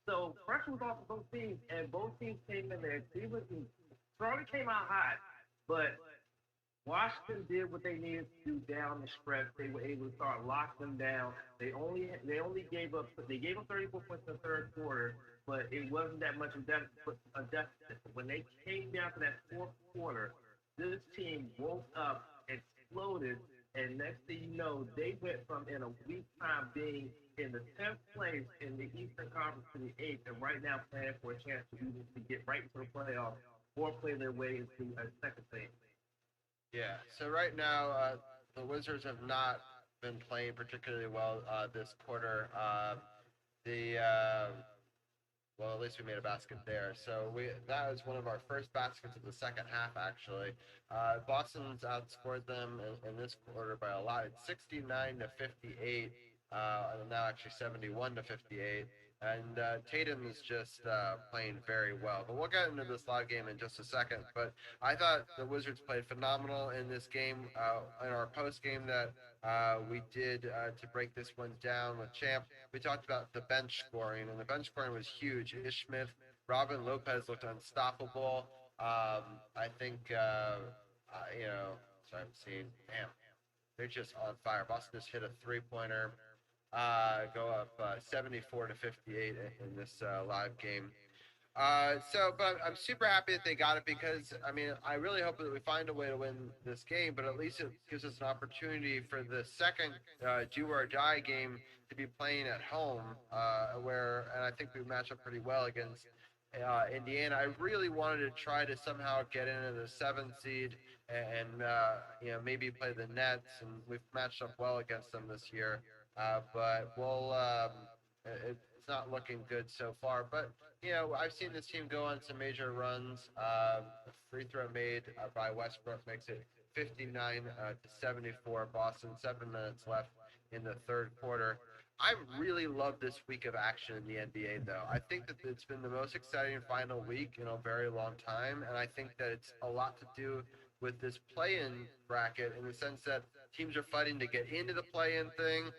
So pressure was on for both teams, and both teams came in there. Cleveland strongly came out hot, but Washington did what they needed to do down the stretch. They were able to start locking them down. They only gave up 34 points in the third quarter, but it wasn't that much of a deficit. When they came down to that fourth quarter, this team woke up, exploded, and next thing you know, they went from in a week time being in the 10th place in the Eastern Conference to the 8th, and right now playing for a chance to get right into the playoffs or play their way into a second phase. Yeah. So right now, the Wizards have not been playing particularly well this quarter. The well, at least we made a basket there. So that was one of our first baskets of the second half, actually. Boston's outscored them in this quarter by a lot. It's 69-58, and now actually 71-58. And Tatum is just playing very well. But we'll get into this live game in just a second. But I thought the Wizards played phenomenal in this game. In our post game that we did to break this one down with Champ, we talked about the bench scoring, and the bench scoring was huge. Ish Smith, Robin Lopez looked unstoppable. I think, sorry, I'm seeing, damn, they're just on fire. Boston just hit a three-pointer. Go up 74-58 in this live game. But I'm super happy that they got it because, I mean, I really hope that we find a way to win this game, but at least it gives us an opportunity for the second do or die game to be playing at home, and I think we match up pretty well against Indiana. I really wanted to try to somehow get into the 7th seed and maybe play the Nets, and we've matched up well against them this year. But it's not looking good so far. But I've seen this team go on some major runs. Free throw made by Westbrook makes it 59-74. Boston, 7 minutes left in the third quarter. I really love this week of action in the NBA, though. I think that it's been the most exciting final week in a very long time, and I think that it's a lot to do with this play-in bracket in the sense that teams are fighting to get into the play-in thing.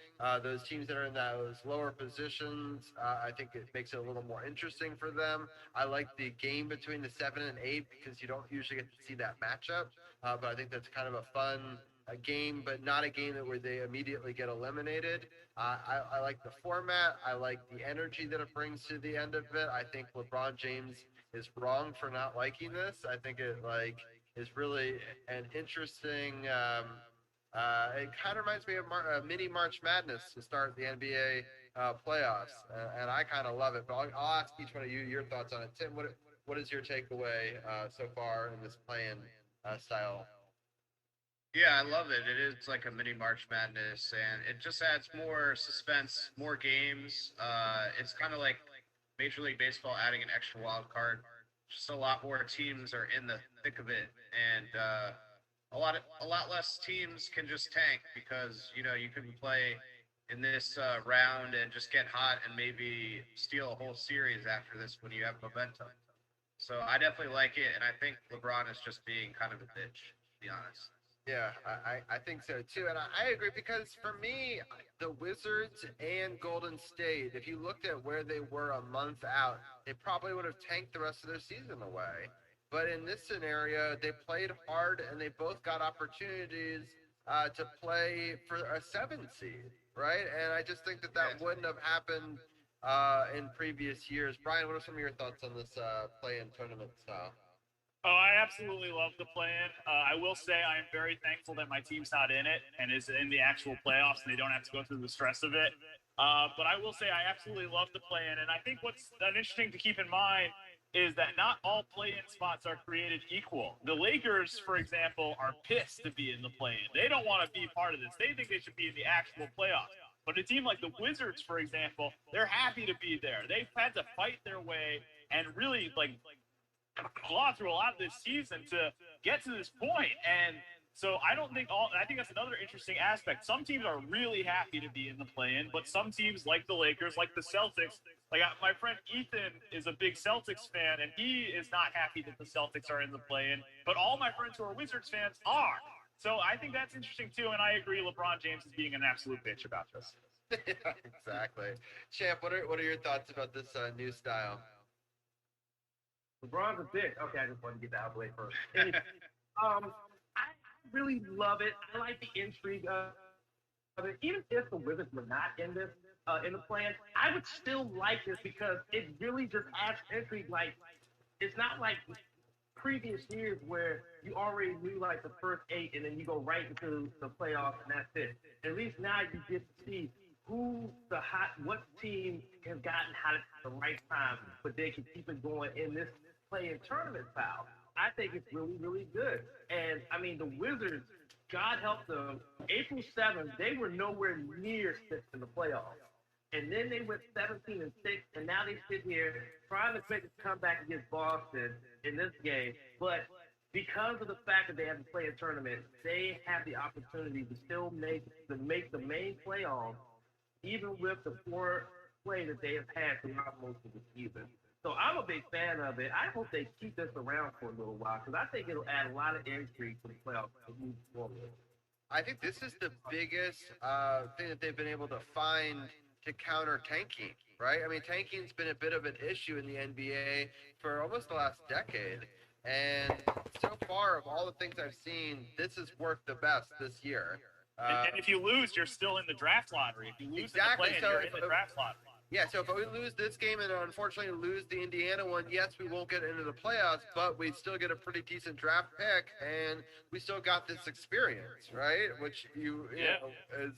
Those teams that are in those lower positions, I think it makes it a little more interesting for them. I like the game between the 7 and 8 because you don't usually get to see that matchup, but I think that's kind of a fun game, but not a game where they immediately get eliminated. I like the format. I like the energy that it brings to the end of it. I think LeBron James is wrong for not liking this. I think it is really an interesting. It kind of reminds me of mini March Madness to start the NBA playoffs, and I kind of love it. But I'll ask each one of you your thoughts on it. Tim, what is your takeaway so far in this play-in style? Yeah, I love it. It is like a mini March Madness, and it just adds more suspense, more games. It's kind of like Major League Baseball adding an extra wild card. Just a lot more teams are in the thick of it, and a lot less teams can just tank because you can play in this round and just get hot and maybe steal a whole series after this when you have momentum. So I definitely like it, and I think LeBron is just being kind of a bitch, to be honest. Yeah, I think so too. And I agree because for me, the Wizards and Golden State, if you looked at where they were a month out, they probably would have tanked the rest of their season away. But in this scenario, they played hard and they both got opportunities to play for a 7 seed, right? And I just think that wouldn't have happened in previous years. Brian, what are some of your thoughts on this play-in tournament style? Oh, I absolutely love the play-in. I will say I am very thankful that my team's not in it and is in the actual playoffs, and they don't have to go through the stress of it. But I will say I absolutely love the play-in, and I think what's interesting to keep in mind is that not all play-in spots are created equal. The Lakers, for example, are pissed to be in the play-in. They don't want to be part of this. They think they should be in the actual playoffs. But a team like the Wizards, for example, they're happy to be there. They've had to fight their way and really claw through a lot of this season to get to this point. And so I think that's another interesting aspect. Some teams are really happy to be in the play-in, but some teams like the Lakers, like the Celtics, my friend Ethan is a big Celtics fan, and he is not happy that the Celtics are in the play-in, but all my friends who are Wizards fans are. So I think that's interesting too, and I agree LeBron James is being an absolute bitch about this. Yeah, exactly. Champ, what are your thoughts about this new style? LeBron's a bitch. Okay, I just want to get that out of the way first. Anyway, I really love it. I like the intrigue of it. Even if the Wizards were not in this, in the plan, I would still like this because it really just adds intrigue. It's not like previous years where you already knew the first 8 and then you go right into the playoffs and that's it. At least now you get to see what team has gotten hot at the right time, but they can keep it going in this play-in tournament style. I think it's really, really good. And I mean, the Wizards God help them, April 7th, they were nowhere near sixth in the playoffs. And then they went 17-6, and now they sit here trying to make a comeback against Boston in this game. But because of the fact that they have to play a tournament, they have the opportunity to still make the main playoffs, even with the poor play that they have had throughout most of the season. So I'm a big fan of it. I hope they keep this around for a little while because I think it'll add a lot of intrigue to the playoffs to move forward. I think this is the biggest thing that they've been able to find to counter tanking, right? I mean, tanking's been a bit of an issue in the NBA for almost the last decade. And so far, of all the things I've seen, this has worked the best this year. And if you lose, you're still in the draft lottery. If you lose exactly. in the play, you're in the draft lottery. Yeah, so if we lose this game and unfortunately lose the Indiana one, yes, we won't get into the playoffs, but we still get a pretty decent draft pick, and we still got this experience, right? Which you know, is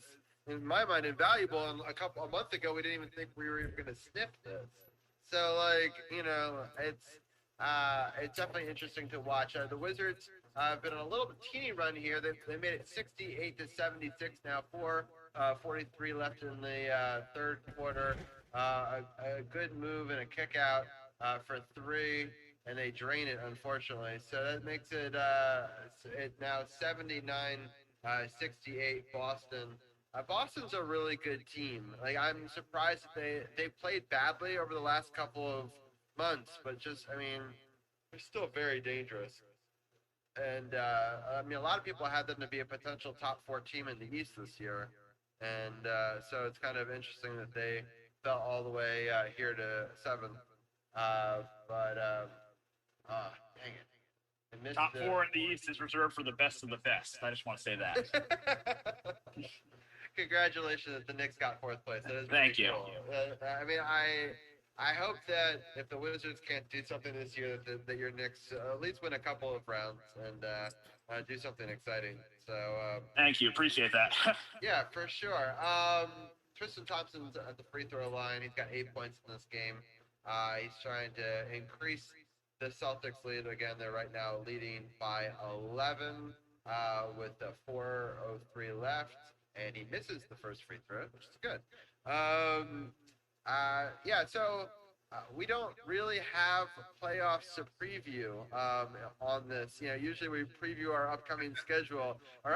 in my mind invaluable. And a month ago, we didn't even think we were even going to sniff this. So like, you know, it's definitely interesting to watch. The Wizards have been on a little teeny run here. They made it 68-76 now. 43 left in the third quarter. A good move and a kick out for three, and they drain it, unfortunately. So that makes it now 79-68 Boston. Boston's a really good team. Like, I'm surprised that they played badly over the last couple of months, but just, I mean, they're still very dangerous. And I mean, a lot of people had them to be a potential top 4 team in the East this year. And so it's kind of interesting that they fell all the way here to 7. Dang it. Top 4 in the East is reserved for the best of the best. I just want to say that. Congratulations that the Knicks got 4th place. That is Thank you. Cool. I mean, I hope that if the Wizards can't do something this year, that your Knicks at least win a couple of rounds and do something exciting. So thank you, appreciate that. Yeah, for sure. Tristan Thompson's at the free throw line. He's got 8 points in this game. He's trying to increase the Celtics lead again. They're right now leading by 11 with the 4:03 left, and he misses the first free throw, which is good. So we don't really have playoffs to preview on this. You know, usually we preview our upcoming schedule. Our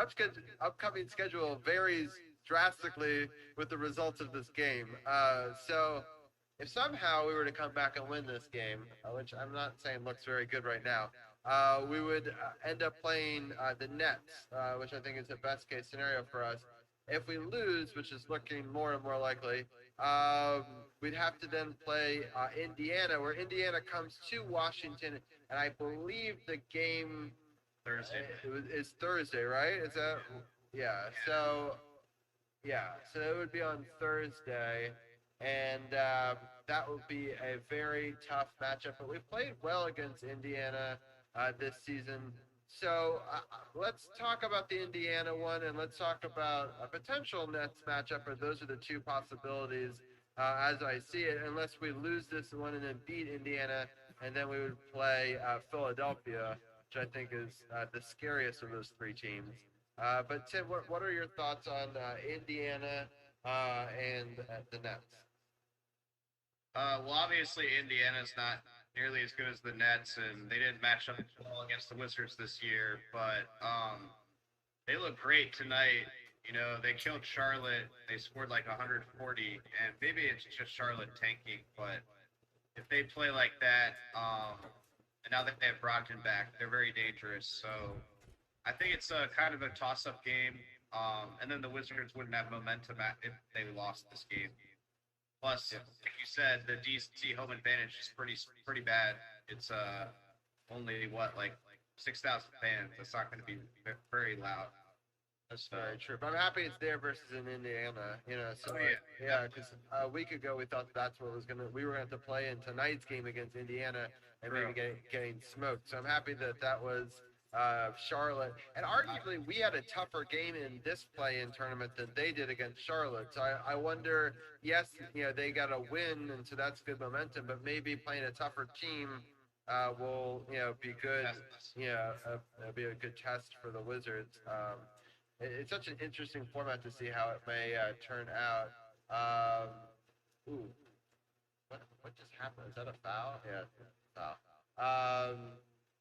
upcoming schedule varies drastically with the results of this game. So if somehow we were to come back and win this game, which I'm not saying looks very good right now, we would end up playing the Nets, which I think is the best case scenario for us. If we lose, which is looking more and more likely, we'd have to then play Indiana, where Indiana comes to Washington, and I believe the game Thursday is Thursday, right? Is that So it would be on Thursday, and that would be a very tough matchup. But we've played well against Indiana this season. So let's talk about the Indiana one, and let's talk about a potential Nets matchup, or those are the two possibilities as I see it, unless we lose this one and then beat Indiana, and then we would play Philadelphia, which I think is the scariest of those 3 teams. But Tim, what are your thoughts on Indiana and the Nets? Well, obviously Indiana's not nearly as good as the Nets, and they didn't match up well against the Wizards this year. But they look great tonight. You know, they killed Charlotte. They scored like 140, and maybe it's just Charlotte tanking. But if they play like that, and now that they have Brogdon back, they're very dangerous. So I think it's a kind of a toss-up game. And then the Wizards wouldn't have momentum if they lost this game. Plus, like you said, the DC home advantage is pretty bad. It's only like 6,000 fans. It's not going to be very loud. That's very true. But I'm happy it's there versus in Indiana. You know, so because a week ago we thought that's what we were going to have to play in tonight's game against Indiana and maybe getting smoked. So I'm happy that was Charlotte, and arguably we had a tougher game in this play-in tournament than they did against Charlotte. So I wonder, yes, you know, they got a win, and so that's good momentum, but maybe playing a tougher team will, you know, be good. You know, it'll be a good test for the Wizards. it's such an interesting format to see how it may turn out. Ooh, what just happened? Is that a foul? Yeah, it's a foul.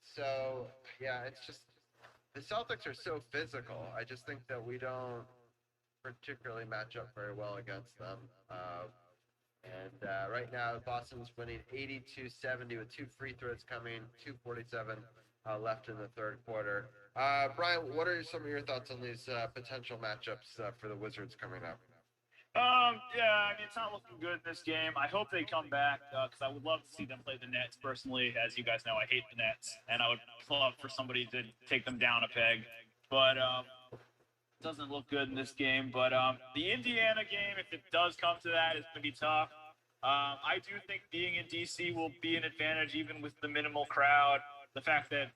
So yeah, it's just the Celtics are so physical. I just think that we don't particularly match up very well against them. And right now, Boston's winning 82-70 with 2 free throws coming, 2:47 left in the third quarter. Brian, what are some of your thoughts on these potential matchups for the Wizards coming up? Yeah, I mean, it's not looking good in this game. I hope they come back because I would love to see them play the Nets. Personally, as you guys know, I hate the Nets, and I would love for somebody to take them down a peg. But it doesn't look good in this game. But the Indiana game, if it does come to that, is going to be tough. I do think being in DC will be an advantage, even with the minimal crowd. The fact that,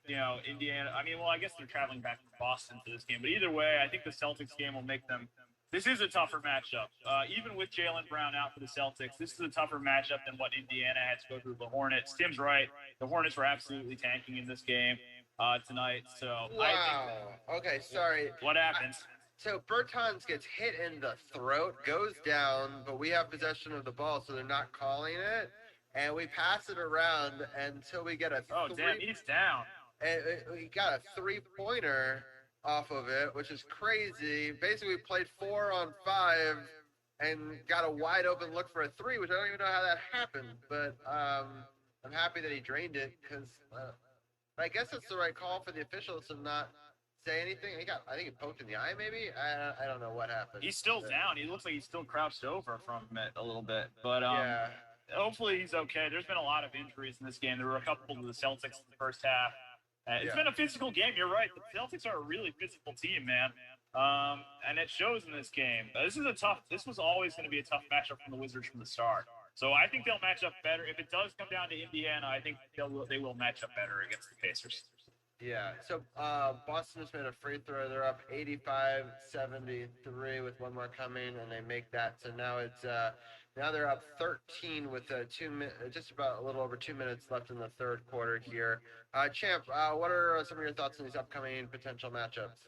Indiana, I mean, well, I guess they're traveling back to Boston for this game. But either way, I think the Celtics game will make them. This is a tougher matchup. Even with Jaylen Brown out for the Celtics, this is a tougher matchup than what Indiana had to go through the Hornets. Tim's right. The Hornets were absolutely tanking in this game tonight. So wow. Okay, sorry. What happens? So Bertans gets hit in the throat, goes down, but we have possession of the ball, so they're not calling it. And we pass it around until we get a damn, he's down. And we got a three-pointer off of it, which is crazy. Basically, we played 4 on 5 and got a wide open look for a 3, which I don't even know how that happened. But I'm happy that he drained it because I guess it's the right call for the officials to not say anything. I think he poked in the eye, maybe. I don't know what happened. He's still down. He looks like he's still crouched over from it a little bit, but yeah. Hopefully he's okay. There's been a lot of injuries in this game. There were a couple to the Celtics in the first half. It's been a physical game. You're right. The Celtics are a really physical team, man. And it shows in this game. This was always going to be a tough matchup from the Wizards from the start. So I think they'll match up better. If it does come down to Indiana, I think they will match up better against the Pacers. Yeah, so Boston just made a free throw. They're up 85-73 with one more coming, and they make that. So now now they're up 13 with just about a little over 2 minutes left in the third quarter here. Champ, what are some of your thoughts on these upcoming potential matchups?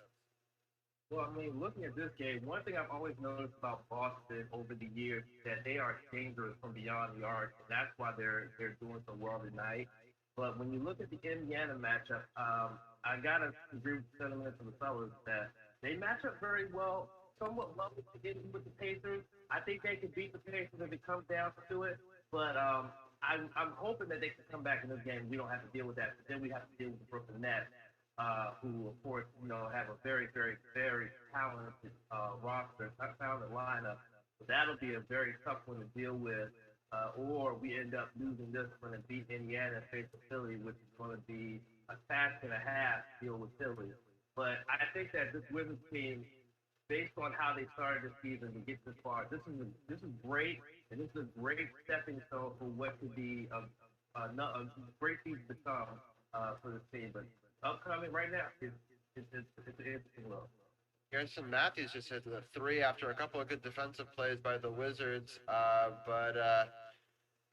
Well, I mean, looking at this game, one thing I've always noticed about Boston over the years is that they are dangerous from beyond the arc, and that's why they're doing so well tonight. But when you look at the Indiana matchup, I gotta agree with the sentiments of the fellas that they match up very well, somewhat level to get with the Pacers. I think they can beat the Pacers if it comes down to it. But I'm hoping that they can come back in this game. We don't have to deal with that. But then we have to deal with the Brooklyn Nets, who of course have a very, very, very talented roster, talented lineup. So that'll be a very tough one to deal with. Or we end up losing this one and beat Indiana and face the Phillies, which is going to be a task and a half to deal with Phillies. But I think that this Wizards team, based on how they started the season to get this far, this is great, and this is a great stepping stone for what could be a great season to come for this team. But upcoming right now, it's interesting look. Garrison Matthews just hit the 3 after a couple of good defensive plays by the Wizards, but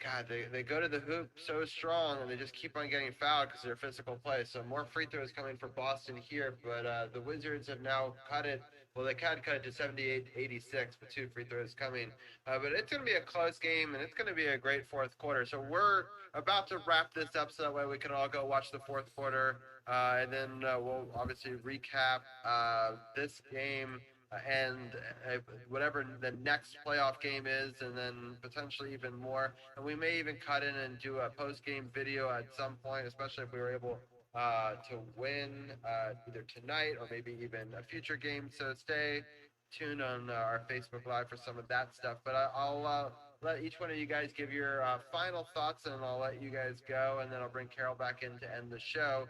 God, they go to the hoop so strong, and they just keep on getting fouled because they're physical play. So more free throws coming for Boston here, but the Wizards have now cut it. Well, they can cut it to 78-86 with 2 free throws coming. But it's going to be a close game, and it's going to be a great fourth quarter. So we're about to wrap this up so that way we can all go watch the fourth quarter. And then we'll obviously recap this game and whatever the next playoff game is, and then potentially even more. And we may even cut in and do a post-game video at some point, especially if we were able to win either tonight or maybe even a future game. So stay tuned on our Facebook Live for some of that stuff. But I'll let each one of you guys give your final thoughts, and I'll let you guys go, and then I'll bring Carol back in to end the show.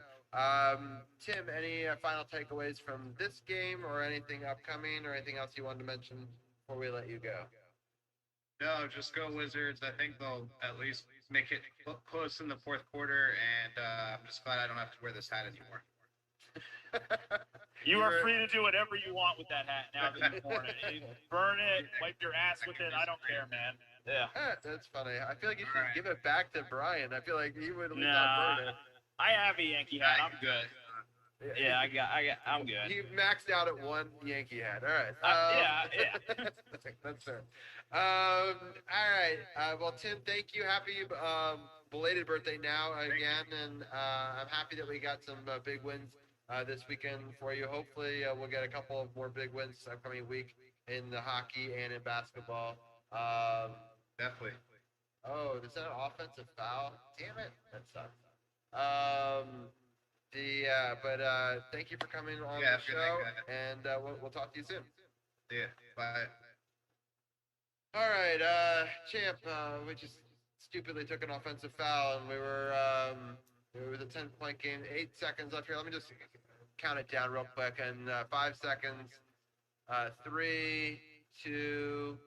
Tim, any final takeaways from this game or anything upcoming or anything else you wanted to mention before we let you go? No, just go Wizards. I think they'll at least make it close in the fourth quarter, and I'm just glad I don't have to wear this hat anymore. You are free to do whatever you want with that hat now that you've worn it. Burn it, wipe your ass with it. I don't care, man. Yeah. That's funny. I feel like you should give it back to Brian. I feel like he would at least not burn it. I have a Yankee hat. I'm good. Yeah, I'm good. He maxed out at one Yankee hat. All right. Yeah. That's fair. All right. Well, Tim, thank you. Happy belated birthday now again, and I'm happy that we got some big wins this weekend for you. Hopefully, we'll get a couple of more big wins this upcoming week in the hockey and in basketball. Definitely. Oh, is that an offensive foul? Damn it, that sucks. Um, but thank you for coming on Yeah, the good night, show, guys. and we'll talk to you soon. Yeah. Bye. All right, champ. We just stupidly took an offensive foul, and it was a 10-point game. 8 seconds left here. Let me just count it down real quick. And 5 seconds. 3, 2.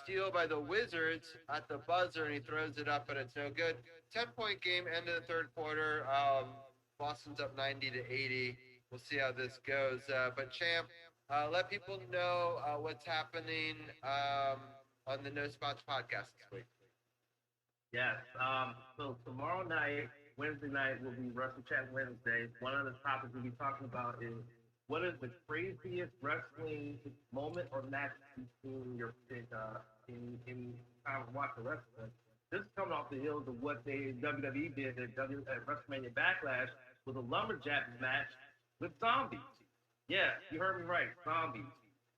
Steal by the Wizards at the buzzer, and he throws it up, but it's no good. 10-point game, end of the third quarter. Boston's up 90-80. We'll see how this goes. But champ, let people know what's happening on the No Spots podcast this week. Yes. So tomorrow night, Wednesday night, will be Wrestle Chat Wednesday. One of the topics we'll be talking about is what is the craziest wrestling moment or match you've seen in time of watching wrestling. This is coming off the heels of what WWE did at WrestleMania Backlash with a lumberjack match with zombies. Yeah, you heard me right, zombies.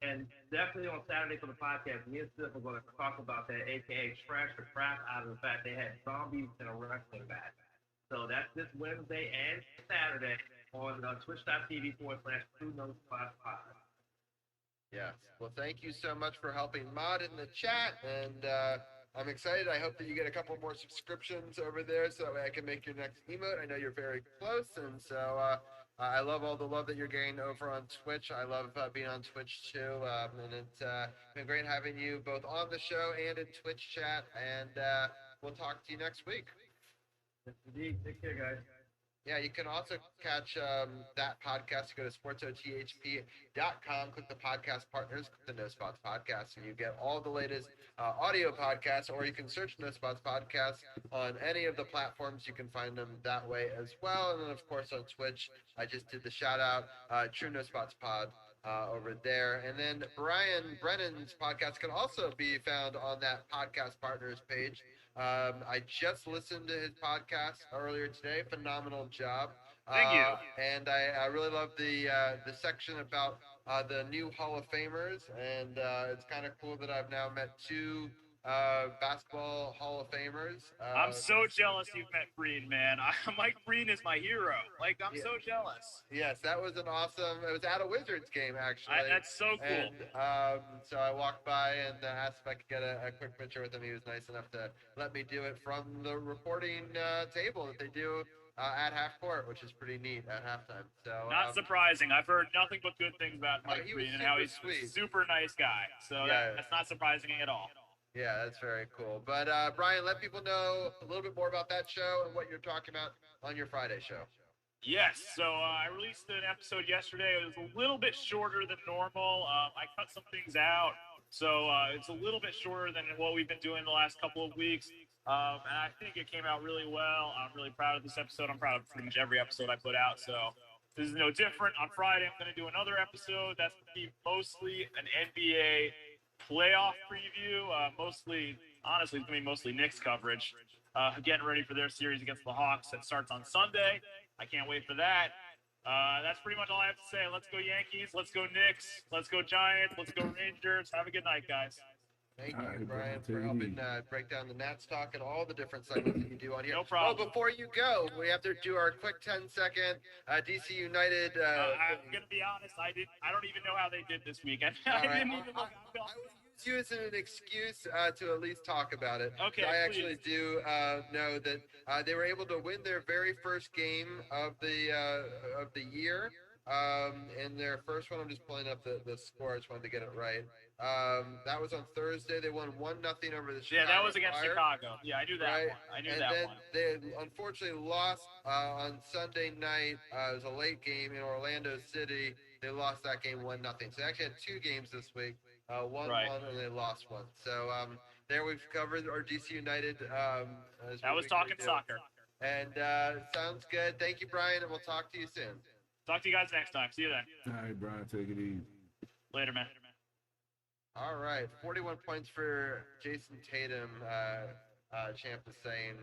And definitely on Saturday for the podcast, me and Sif are going to talk about that, aka trash the crap out of the fact they had zombies in a wrestling match. So that's this Wednesday and Saturday on twitch.tv/True No Spot Pod. Yes. Well, thank you so much for helping mod in the chat, and I'm excited. I hope that you get a couple more subscriptions over there so that way I can make your next emote. I know you're very close, and so I love all the love that you're getting over on Twitch. I love being on Twitch too, and it's been great having you both on the show and in Twitch chat, and we'll talk to you next week. Yes, indeed. Take care, guys. Yeah, you can also catch that podcast. Go to sportsothp.com, click the podcast partners, click the No Spots podcast, and you get all the latest audio podcasts, or you can search No Spots podcast on any of the platforms. You can find them that way as well. And then, of course, on Twitch, I just did the shout out, True No Spots Pod. Over there. And then Brian Brennan's podcast can also be found on that podcast partners page. I just listened to his podcast earlier today. Phenomenal job. Thank you. And I really love the section about the new Hall of Famers. And it's kind of cool that I've now met 2 basketball Hall of Famers. I'm so jealous you've met Breen, man. Mike Breen is my hero. Like, I'm so jealous. Yes, that was an awesome. It was at a Wizards game, actually. That's so cool. And so I walked by and asked if I could get a quick picture with him. He was nice enough to let me do it from the reporting table that they do at half court, which is pretty neat at halftime. So not surprising. I've heard nothing but good things about Mike Breen and how he's sweet. a super nice guy. So that's not surprising at all. Yeah, that's very cool. But Brian, let people know a little bit more about that show and what you're talking about on your Friday show. Yes, so I released an episode yesterday. It was a little bit shorter than normal. I cut some things out, so it's a little bit shorter than what we've been doing the last couple of weeks. And I think it came out really well. I'm really proud of this episode. I'm proud of pretty much every episode I put out. So this is no different. On Friday, I'm going to do another episode. That's going to be mostly an NBA playoff preview. Honestly, it's going to be mostly Knicks coverage. Getting ready for their series against the Hawks that starts on Sunday. I can't wait for that. That's pretty much all I have to say. Let's go Yankees. Let's go Knicks. Let's go Giants. Let's go Rangers. Have a good night, guys. Thank you, Brian, for helping break down the Nats talk and all the different segments that you do on here. No problem. Oh, before you go, we have to do our quick 10-second DC United. I'm gonna be honest. I don't even know how they did this week. I didn't even look. I would use it as an excuse to at least talk about it. Okay, I actually do know that they were able to win their very first game of the year. In their first one, I'm just pulling up the score. I just wanted to get it right. That was on Thursday. They won 1-0 over the Chicago Yeah, that was against Fire. Chicago. Yeah, I knew that Right. one. I knew And that then one. they unfortunately lost on Sunday night. It was a late game in Orlando City. They lost that game 1-0. So they actually had 2 games this week. Won Right. one and they lost one. So there we've covered our DC United. That was talking soccer. And sounds good. Thank you, Brian, and we'll talk to you soon. Talk to you guys next time. See you then. All right, Brian, take it easy. Later, man. All right, 41 points for Jason Tatum, Champ is saying.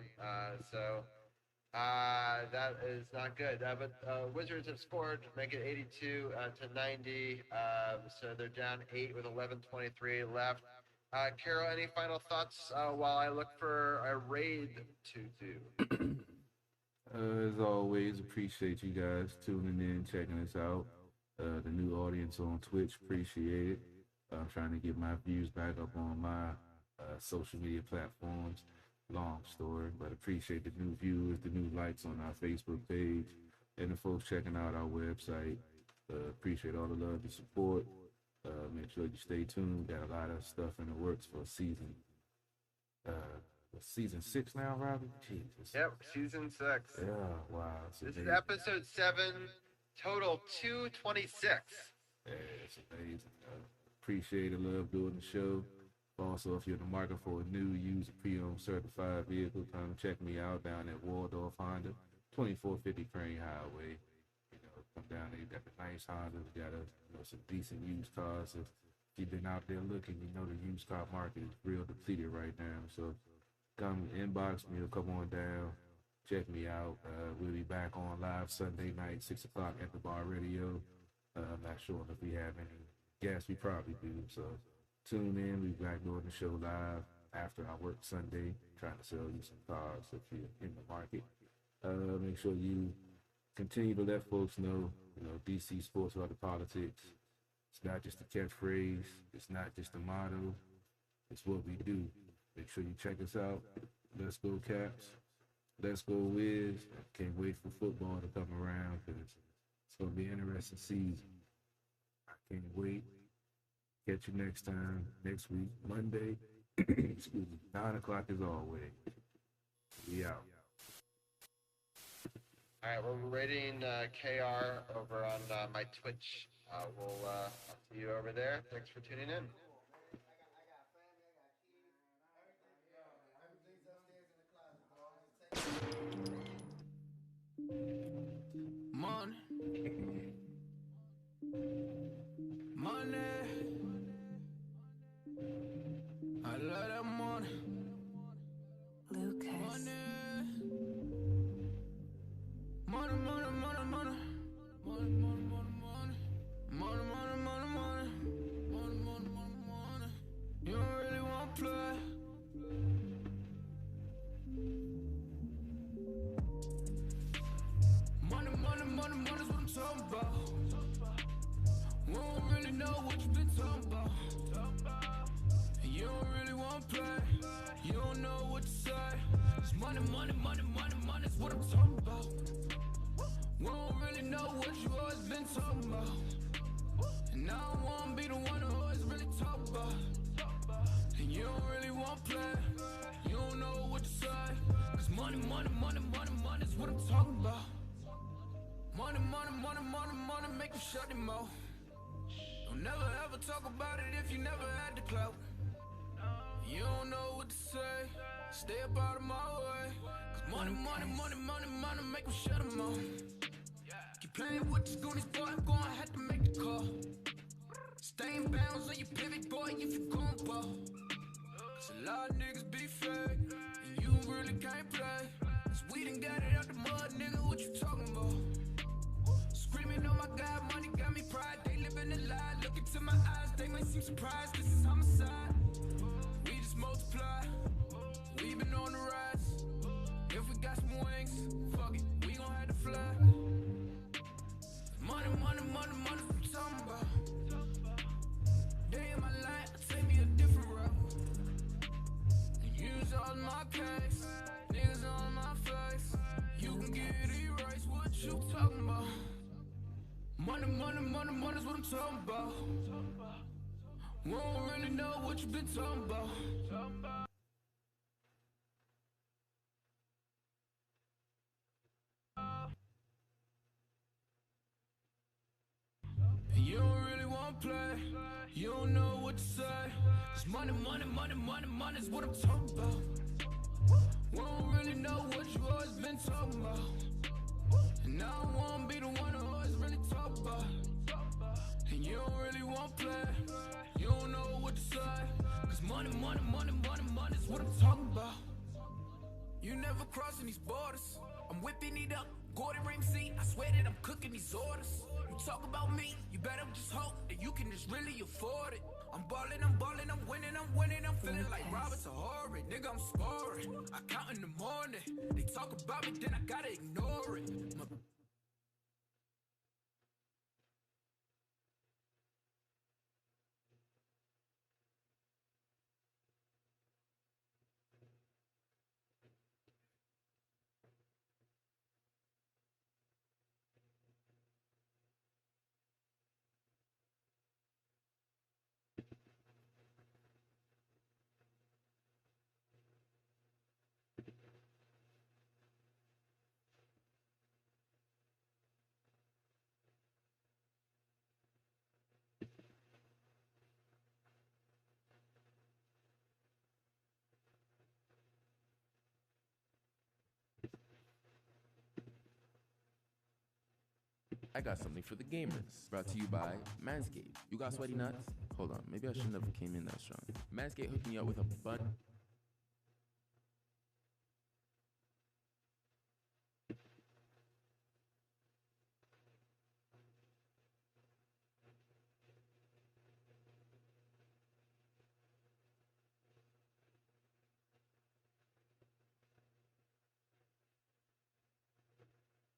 That is not good. But Wizards have scored, make it 82 to 90. So they're down 8 with 11:23 left. Carol, any final thoughts while I look for a raid to do? As always, appreciate you guys tuning in, checking us out. The new audience on Twitch, appreciate it. I'm trying to get my views back up on my social media platforms. Long story, but appreciate the new viewers, the new likes on our Facebook page, and the folks checking out our website. Appreciate all the love and support. Make sure you stay tuned. Got a lot of stuff in the works for season. Season 6 now, Robbie? Jesus. Yep, season 6. Yeah, wow. This is episode 7, total 226. Yeah, it's amazing. Appreciate the love doing the show. Also, if you're in the market for a new, used, pre-owned certified vehicle, come check me out down at Waldorf Honda, 2450 Crane Highway. You know, come down there, you got the nice Hondas, got some decent used cars. If you've been out there looking, you know the used car market is real depleted right now. So come inbox me or come on down, check me out. We'll be back on live Sunday night, 6 o'clock at the Bar Radio. I'm not sure if we have any guests. We probably do. So tune in. We'll be back doing the show live after I work Sunday, trying to sell you some cars if you're in the market. Make sure you continue to let folks know, DC sports are the politics. It's not just a catchphrase. It's not just a motto. It's what we do. Make sure you check us out. Let's go Caps. Let's go Wiz. Can't wait for football to come around because it's going to be an interesting season. I can't wait. Catch you next time, next week, Monday. Excuse me, 9 o'clock as always. We out. All right, we're rating KR over on my Twitch. I'll see you over there. Thanks for tuning in. Money. Money. I love that money. Lucas. Money. Money, money, money, money. Money, money, money, money. Money, money, money, money. Money, money, money, money. You don't really want to play. Money, money, money, money's what I'm talking about. We don't really know what you've been talking about. And you don't really want to play. You don't know what to say. It's money, money, money, money, money's what I'm talking about. We don't really know what you always been talking about. And I don't wanna be the one who always really talk about. And you don't really want to play. You don't know what to say. Cause money, money, money, money, money's what I'm talking about. Money, money, money, money, money, make you shut them mouth. Don't never ever talk about it if you never had the clout. You don't know what to say. Stay up out of my way. Cause money, money, money, money, money, make them shut them mouth. Keep playing with the Goonies, boy, I'm gonna have to make the call. Stay in bounds on your pivot, boy, if you gon' ball. Cause a lot of niggas be fake, and you really can't play. Cause we done got it out the mud, nigga, what you talking about? Screaming, oh my God, money got me pride. They living a lie, look into my eyes, they may seem surprised, this is homicide. We just multiply, we been on the rise. If we got some wings, fuck it, we gon' have to fly. Money, money, money, money, what you talking about? Day in my life, take me a different route. And use all my case, niggas on my face. You can get erased, what you talking about? Money, money, money, money's what I'm talking about. We don't really know what you been talking about. And you don't really want to play. You don't know what to say. Cause money, money, money, money, money's what I'm talking about. We don't really know what you always been talking about. And I don't wanna be the one who always really And you don't really want to play. You don't know what to say. Cause money is what I'm talking about. You never crossing these borders. I'm whipping it up, Gordon Ramsay. I swear that I'm cooking these orders. You talk about me, you better just hope that you can just really afford it. I'm balling, I'm winning, I'm feeling like Robert's a horrid. Nigga, I'm scoring. I count in the morning. They talk about me, then I gotta ignore it. I got something for the gamers. Brought to you by Manscaped. You got sweaty nuts? Hold on, maybe I shouldn't have came in that strong. Manscaped hooked me up with a bunch